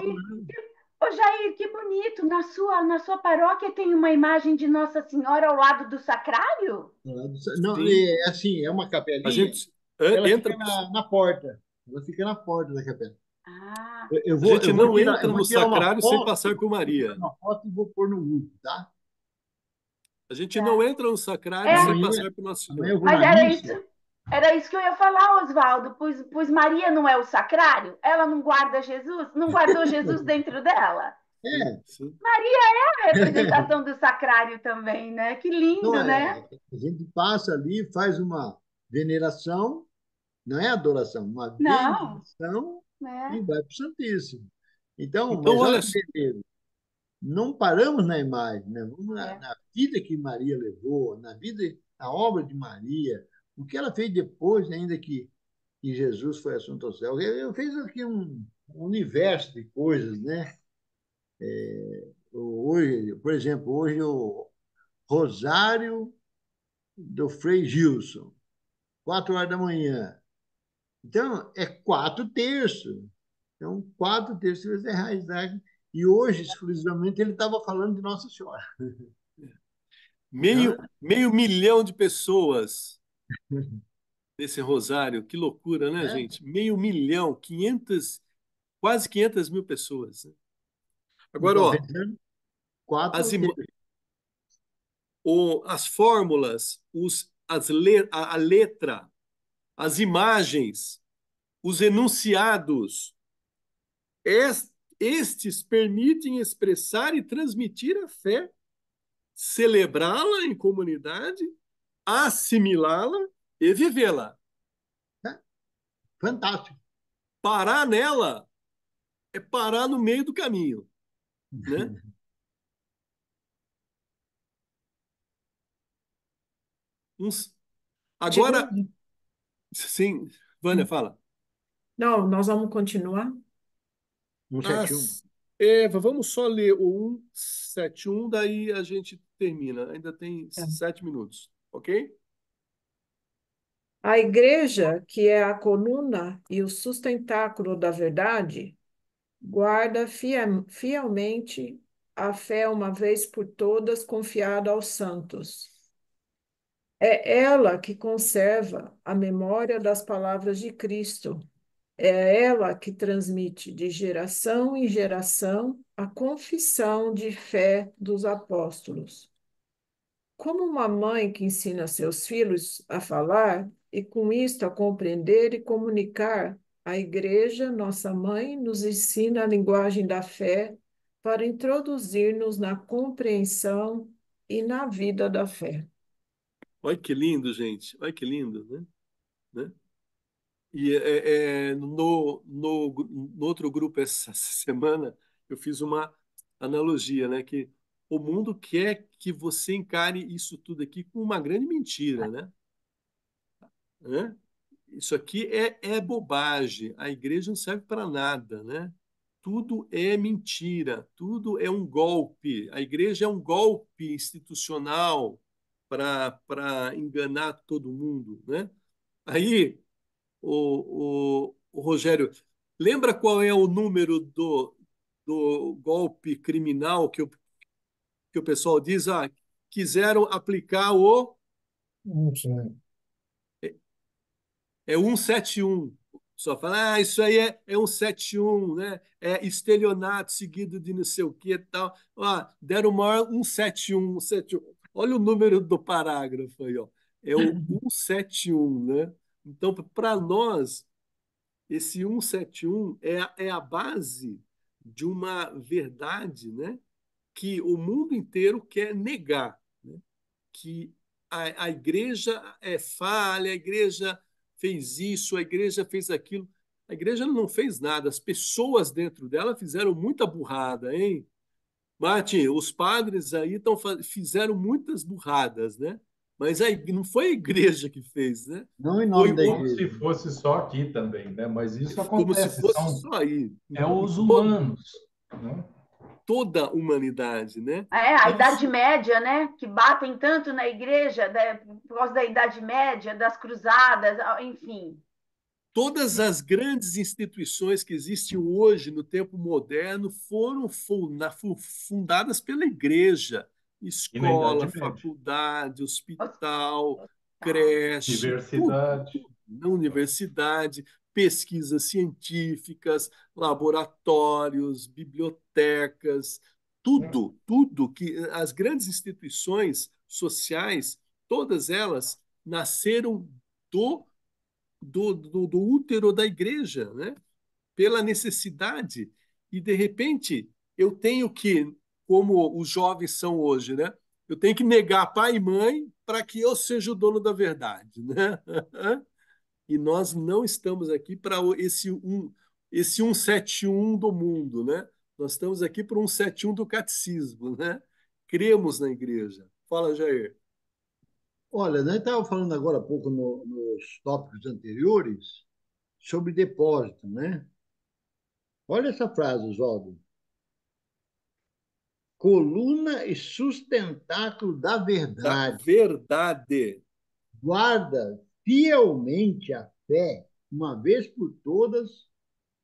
Jair, que bonito. Na sua paróquia tem uma imagem de Nossa Senhora ao lado do sacrário? Não, Sim, é assim, é uma a capelinha, gente ela entra, fica na porta. Ela fica na porta da capela. Ah, Eu a vou, gente eu vou não tirar, eu entra vou no tirar uma sacrário sem foto, passar por vou tirar Maria. uma foto e vou pôr no grupo, tá? A gente não tá. entra no sacrário sem É, Amanhã, passar por Nossa amanhã Senhora. eu vou mas na missa. era isso que eu ia falar, Oswaldo. Pois Maria não é o sacrário? Ela não guarda Jesus? Não guardou Jesus dentro dela? Sim, É, sim. A representação do sacrário também, né? Que então, lindo, né? a gente passa ali, faz uma veneração, não é adoração, uma Não, veneração e né? vai para o Santíssimo. Então, Então, mas olha olha, que beleza. Não paramos na imagem, né? Vamos É. na vida que Maria levou, na vida, na obra de Maria, o que ela fez depois, ainda que Jesus foi assunto ao céu. Eu fiz aqui um universo de coisas, né? Hoje, por exemplo, hoje o Rosário do Frei Gilson, 4 horas da manhã. Então, é 4 terços. Então, 4 terços é Isaac. E hoje, exclusivamente, ele estava falando de Nossa Senhora. Então, meio milhão de pessoas nesse rosário. Que loucura, né, é, gente? Meio milhão, 500, quase 500 mil pessoas, né? Agora, então, ó, rezando as, quatro ima- terços. as fórmulas, a letra, as imagens, os enunciados, estes permitem expressar e transmitir a fé, celebrá-la em comunidade, assimilá-la e vivê-la. Né? Fantástico. Parar nela é parar no meio do caminho, né? Uns... Digo, Agora, sim, Vânia, fala. não, nós vamos continuar? 171. Eva, vamos só ler o 171, daí a gente termina. Ainda tem É. 7 minutos, ok? A igreja, que é a coluna e o sustentáculo da verdade, guarda fielmente a fé uma vez por todas confiada aos santos. É ela que conserva a memória das palavras de Cristo. É ela que transmite de geração em geração a confissão de fé dos apóstolos. Como uma mãe que ensina seus filhos a falar e com isto a compreender e comunicar, a igreja, nossa mãe, nos ensina a linguagem da fé para introduzir-nos na compreensão e na vida da fé. Olha que lindo, gente. Olha que lindo, né? Né? E no outro grupo essa semana, eu fiz uma analogia, né? Que o mundo quer que você encare isso tudo aqui com uma grande mentira, né? Né? Isso aqui é bobagem. A igreja não serve para nada, né? Tudo é mentira, tudo é um golpe. A igreja é um golpe institucional para enganar todo mundo, né? Aí, o Rogério, lembra qual é o número do golpe criminal que o pessoal diz? Ah, quiseram aplicar Não sei. é 171. Só fala, isso aí é 171, né? É estelionato seguido de não sei o que e tal. Ah, deram o maior 171, 171. Olha o número do parágrafo aí, ó. É o 171, né? Então, para nós, esse 171 é a base de uma verdade, né? Que o mundo inteiro quer negar, né? que a igreja é falha, a igreja fez isso, a igreja fez aquilo. A igreja não fez nada, as pessoas dentro dela fizeram muita burrada, hein? Martin, os padres aí fizeram muitas burradas, né? Mas não foi a igreja que fez, né? Não em Foi nome da Como se igreja. fosse só aqui também, né? Mas isso como se acontece, fosse só aí. os humanos, né? Toda a humanidade, né? A Idade Isso, Média, né? Que batem tanto na igreja, né, por causa da Idade Média, das cruzadas, enfim. todas as grandes instituições que existem hoje no tempo moderno foram fundadas pela igreja. E na Idade Escola, Média. faculdade, hospital, Hospital. creche, tudo, Diversidade. tudo. Na universidade, pesquisas científicas, laboratórios, bibliotecas, tudo, tudo que as grandes instituições sociais, todas elas nasceram do do útero da igreja, né? Pela necessidade. E, de repente, eu tenho que, como os jovens são hoje, né? Eu tenho que negar pai e mãe para que eu seja o dono da verdade, né? E nós não estamos aqui para esse 171 do mundo, né? Nós estamos aqui para o 171 do catecismo, né? Cremos na igreja. Fala, Jair. Olha, nós estávamos falando agora há pouco nos tópicos anteriores sobre depósito, né? Olha essa frase, Oswaldo. Coluna e sustentáculo da Da verdade. verdade. Guarda fielmente a fé, uma vez por todas,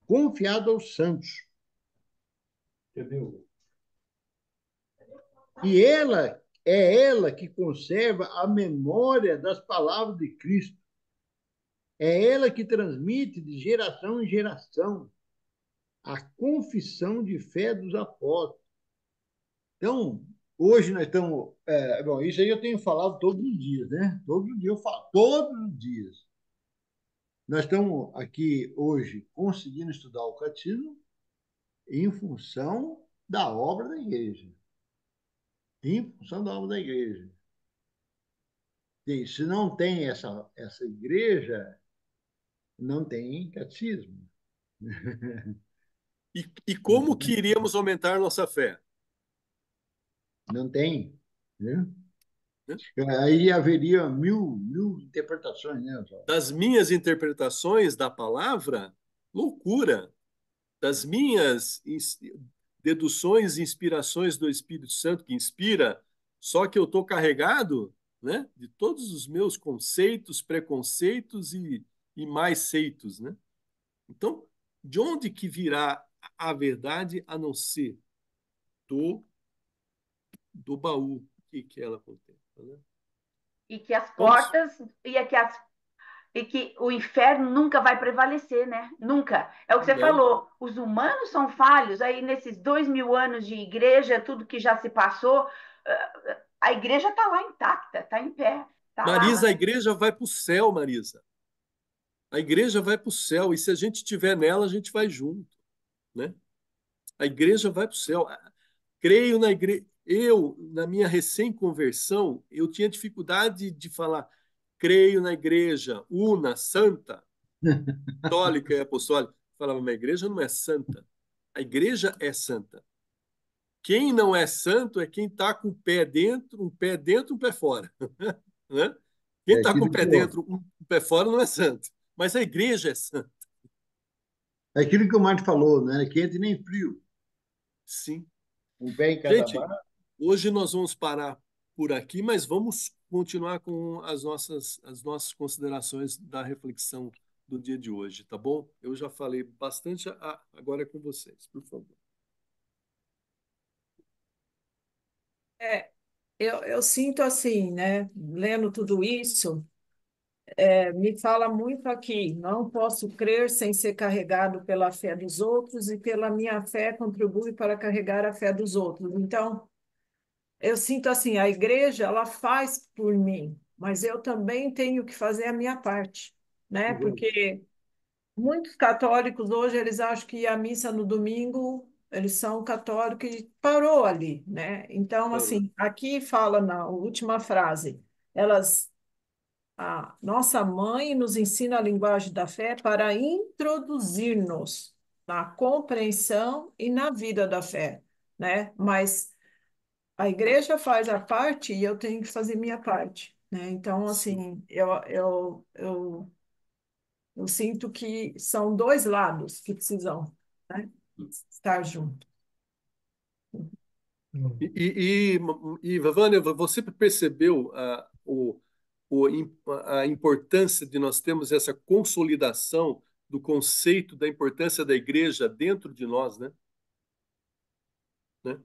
confiado aos santos. Entendeu? E ela que conserva a memória das palavras de Cristo. É ela que transmite de geração em geração a confissão de fé dos apóstolos. Então, hoje nós estamos. Bom, isso aí eu tenho falado todos os dias, né? Todos os dias eu falo, todos os dias. Nós estamos aqui hoje conseguindo estudar o catecismo em função da obra da igreja. Em função da obra da igreja. E se não tem essa igreja, não tem catecismo. E como que iríamos aumentar nossa fé? Não tem. Né? Né? Aí haveria mil interpretações, né, Oswaldo? Das minhas interpretações da palavra, loucura. Das minhas deduções e inspirações do Espírito Santo que inspira, só que eu estou carregado, né, de todos os meus conceitos, preconceitos e mais ceitos, né? Então, de onde que virá a verdade a não ser do, do baú que ela contempla, né? E que as Vamos, portas e que o inferno nunca vai prevalecer, né? Nunca. É o que você não. falou. Os humanos são falhos. Aí, nesses 2000 anos de igreja, tudo que já se passou, a igreja está lá intacta, está em pé, está lá. Marisa, a igreja vai para o céu, Marisa. A igreja vai para o céu e se a gente estiver nela, a gente vai junto, né? A igreja vai para o céu. Creio na igreja. Eu, na minha recém-conversão, eu tinha dificuldade de falar creio na igreja una, santa, católica e apostólica. Eu falava, mas a igreja não é santa. A igreja é santa. Quem não é santo é quem está com o pé dentro, um pé dentro, um pé fora. Né? Quem É está com aquilo o pé dentro, um pé fora não é santo. Mas a igreja é santa. é aquilo que o Martin falou, não era quente nem frio. Sim. Um pé em cada Gente, bar. hoje nós vamos parar por aqui, mas vamos continuar com as nossas considerações da reflexão do dia de hoje, tá bom? Eu já falei bastante, agora é com vocês, por favor. É, eu sinto assim, né? Lendo tudo isso, me fala muito aqui. Não posso crer sem ser carregado pela fé dos outros, e pela minha fé contribui para carregar a fé dos outros. Então, eu sinto assim, a igreja, ela faz por mim, mas eu também tenho que fazer a minha parte, né? Porque muitos católicos hoje, eles acham que ir à missa no domingo eles são católicos e parou ali, né? Então, Parou. assim, aqui fala na última frase, elas, a nossa mãe nos ensina a linguagem da fé para introduzir-nos na compreensão e na vida da fé, né? Mas a igreja faz a parte e eu tenho que fazer minha parte, né? Então, Sim. assim, eu sinto que são dois lados que precisam, né, estar juntos. E, Hum. e, Vânia, você percebeu a importância de nós termos essa consolidação do conceito da importância da igreja dentro de nós, né? Né?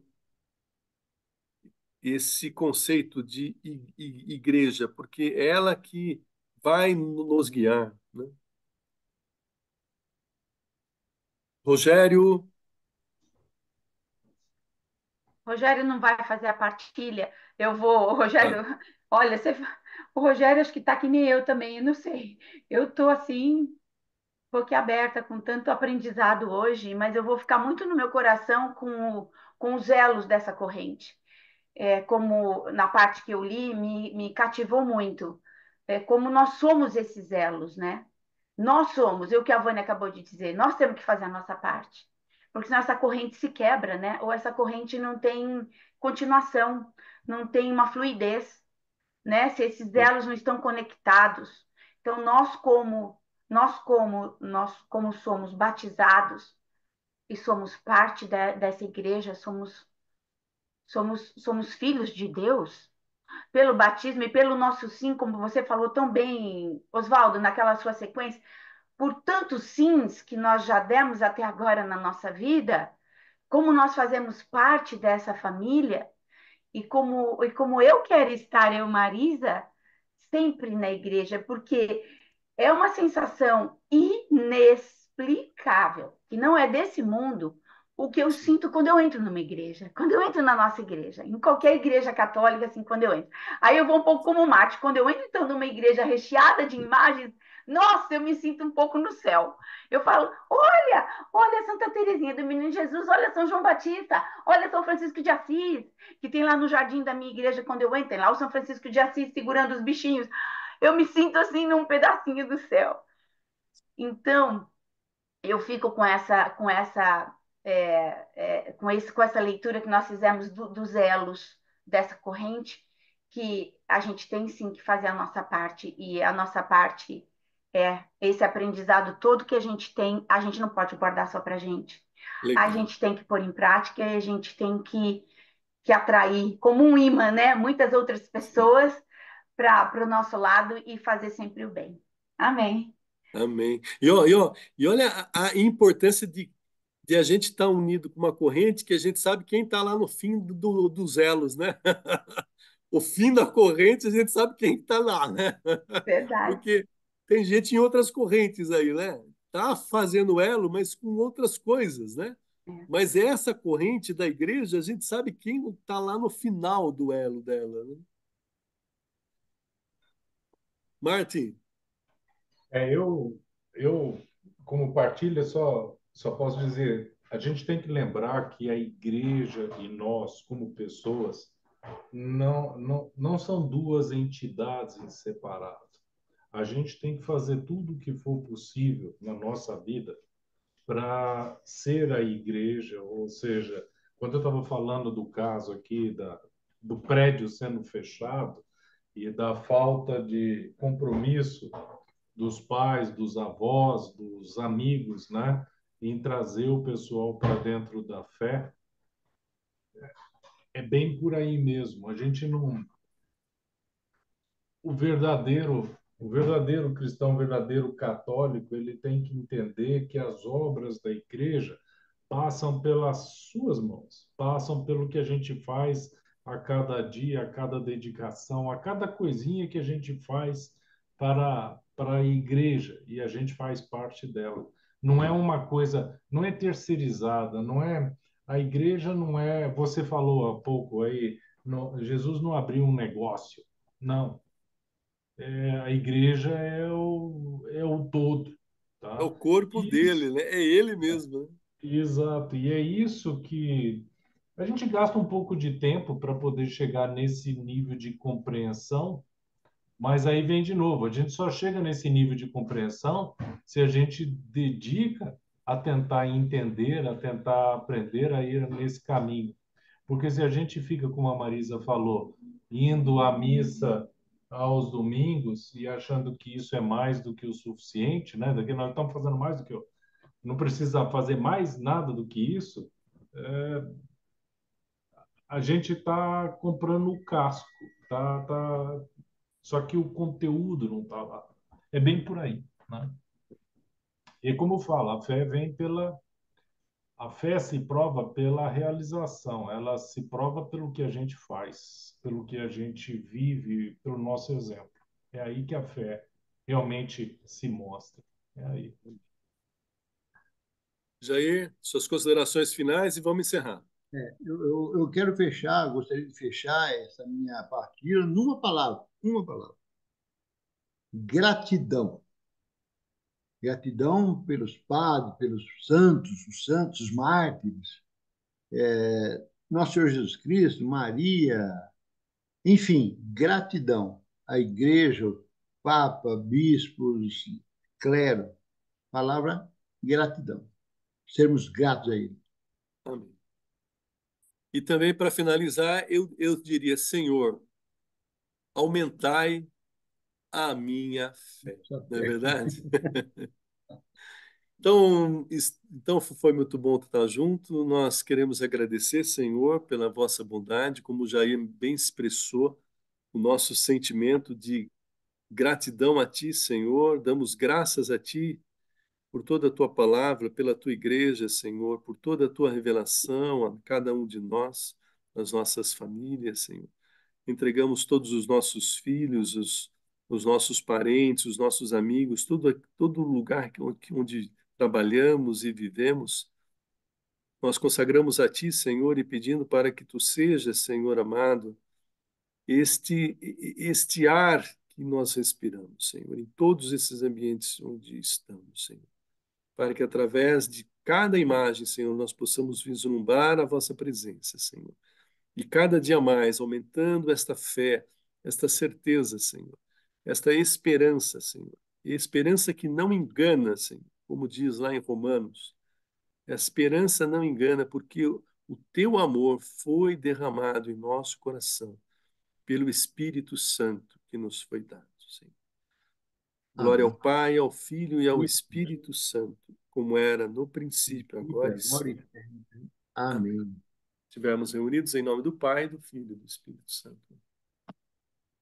Esse conceito de igreja, porque é ela que vai nos guiar, né? Rogério, Rogério não vai fazer a partilha. Eu vou, o tá, Rogério, olha, o Rogério acho que está que nem eu também, eu não sei. Eu estou assim, boquiaberta com tanto aprendizado hoje, mas eu vou ficar muito no meu coração com os elos dessa corrente. Como na parte que eu li, me cativou muito. Como nós somos esses elos, né? Nós somos, o que a Vânia acabou de dizer, nós temos que fazer a nossa parte. Porque senão essa corrente se quebra, né? Ou essa corrente não tem continuação, não tem uma fluidez, né? Se esses elos não estão conectados. Então, nós como somos batizados e somos parte dessa igreja, somos filhos de Deus, pelo batismo e pelo nosso sim, como você falou tão bem, Oswaldo, naquela sua sequência, por tantos sims que nós já demos até agora na nossa vida, como nós fazemos parte dessa família e como eu quero estar, eu, Marisa, sempre na igreja, porque é uma sensação inexplicável, que não é desse mundo, o que eu sim, sinto quando eu entro numa igreja, quando eu entro na nossa igreja, em qualquer igreja católica, assim, quando eu entro. Aí eu vou um pouco como o Mate, quando eu entro então numa igreja recheada de imagens, nossa, eu me sinto um pouco no céu. Eu falo, olha Santa Teresinha do Menino Jesus, olha São João Batista, olha São Francisco de Assis, que tem lá no jardim da minha igreja quando eu entro, tem lá o São Francisco de Assis segurando os bichinhos. Eu me sinto assim num pedacinho do céu. Então, eu fico com essa leitura que nós fizemos dos elos dessa corrente, que a gente tem sim que fazer a nossa parte, e a nossa parte é esse aprendizado todo que a gente tem, a gente não pode guardar só para a gente. A legal. gente tem que pôr em prática e a gente tem que atrair como um imã, né? Muitas outras Sim. pessoas para o nosso lado e fazer sempre o bem. Amém. Amém. E olha a importância de a gente estar unido com uma corrente que a gente sabe quem está lá no fim dos elos, né? O fim da corrente, a gente sabe quem está lá, né? Verdade. Porque tem gente em outras correntes aí, né? Tá fazendo elo, mas com outras coisas, né? É. Mas essa corrente da igreja, a gente sabe quem está lá no final do elo dela, né? Martin, Eu, como partilha, só posso dizer, a gente tem que lembrar que a igreja e nós, como pessoas, não são duas entidades em separado. A gente tem que fazer tudo o que for possível na nossa vida para ser a igreja, ou seja, quando eu estava falando do caso aqui do prédio sendo fechado e da falta de compromisso dos pais, dos avós, dos amigos, né, em trazer o pessoal para dentro da fé, é bem por aí mesmo. A gente não, o verdadeiro cristão, o verdadeiro católico, ele tem que entender que as obras da igreja passam pelas suas mãos, passam pelo que a gente faz a cada dia, a cada dedicação, a cada coisinha que a gente faz para a igreja e a gente faz parte dela. Não é uma coisa, não é terceirizada, não é a igreja não é, você falou há pouco aí, Jesus não abriu um negócio. Não, a igreja é o todo, é o tá? corpo E dele, né? É ele mesmo, né? Exato, e é isso que a gente gasta um pouco de tempo para poder chegar nesse nível de compreensão, mas aí vem de novo, a gente só chega nesse nível de compreensão se a gente dedica a tentar entender, a tentar aprender a ir nesse caminho. Porque se a gente fica, como a Marisa falou, indo à missa aos domingos e achando que isso é mais do que o suficiente, né? Daqui nós estamos fazendo mais do que não precisa fazer mais nada do que isso, a gente está comprando o casco, tá, só que o conteúdo não está lá. É bem por aí, né? E como eu falo, a fé vem pela a fé se prova pela realização, ela se prova pelo que a gente faz, pelo que a gente vive, pelo nosso exemplo. É aí que a fé realmente se mostra. É aí. Jair, suas considerações finais e vamos encerrar. Eu quero fechar, gostaria de fechar essa minha partilha numa palavra, uma palavra: gratidão. Gratidão pelos padres, pelos santos, os santos, os mártires, Nosso Senhor Jesus Cristo, Maria, enfim, gratidão à Igreja, Papa, bispos, clero. Palavra gratidão. Sermos gratos a Ele. Amém. E também, para finalizar, eu diria, Senhor, aumentai a minha fé. Não é verdade? Então foi muito bom estar junto. Nós queremos agradecer, Senhor, pela vossa bondade, como o Jair bem expressou, o nosso sentimento de gratidão a Ti, Senhor. Damos graças a Ti por toda a Tua palavra, pela Tua igreja, Senhor, por toda a Tua revelação a cada um de nós, as nossas famílias, Senhor. Entregamos todos os nossos filhos, os nossos parentes, os nossos amigos, todo lugar onde trabalhamos e vivemos. Nós consagramos a Ti, Senhor, e pedindo para que Tu sejas, Senhor amado, este ar que nós respiramos, Senhor, em todos esses ambientes onde estamos, Senhor. Para que através de cada imagem, Senhor, nós possamos vislumbrar a Vossa presença, Senhor. E cada dia mais aumentando esta fé, esta certeza, Senhor, esta esperança, Senhor. E esperança que não engana, Senhor, como diz lá em Romanos. A esperança não engana, porque o teu amor foi derramado em nosso coração pelo Espírito Santo que nos foi dado, Senhor. Glória ao Amém. Pai, ao Filho e ao Espírito Santo, como era no princípio, agora e Agora e sempre. sempre. Amém. Amém. Estivermos reunidos em nome do Pai, do Filho e do Espírito Santo.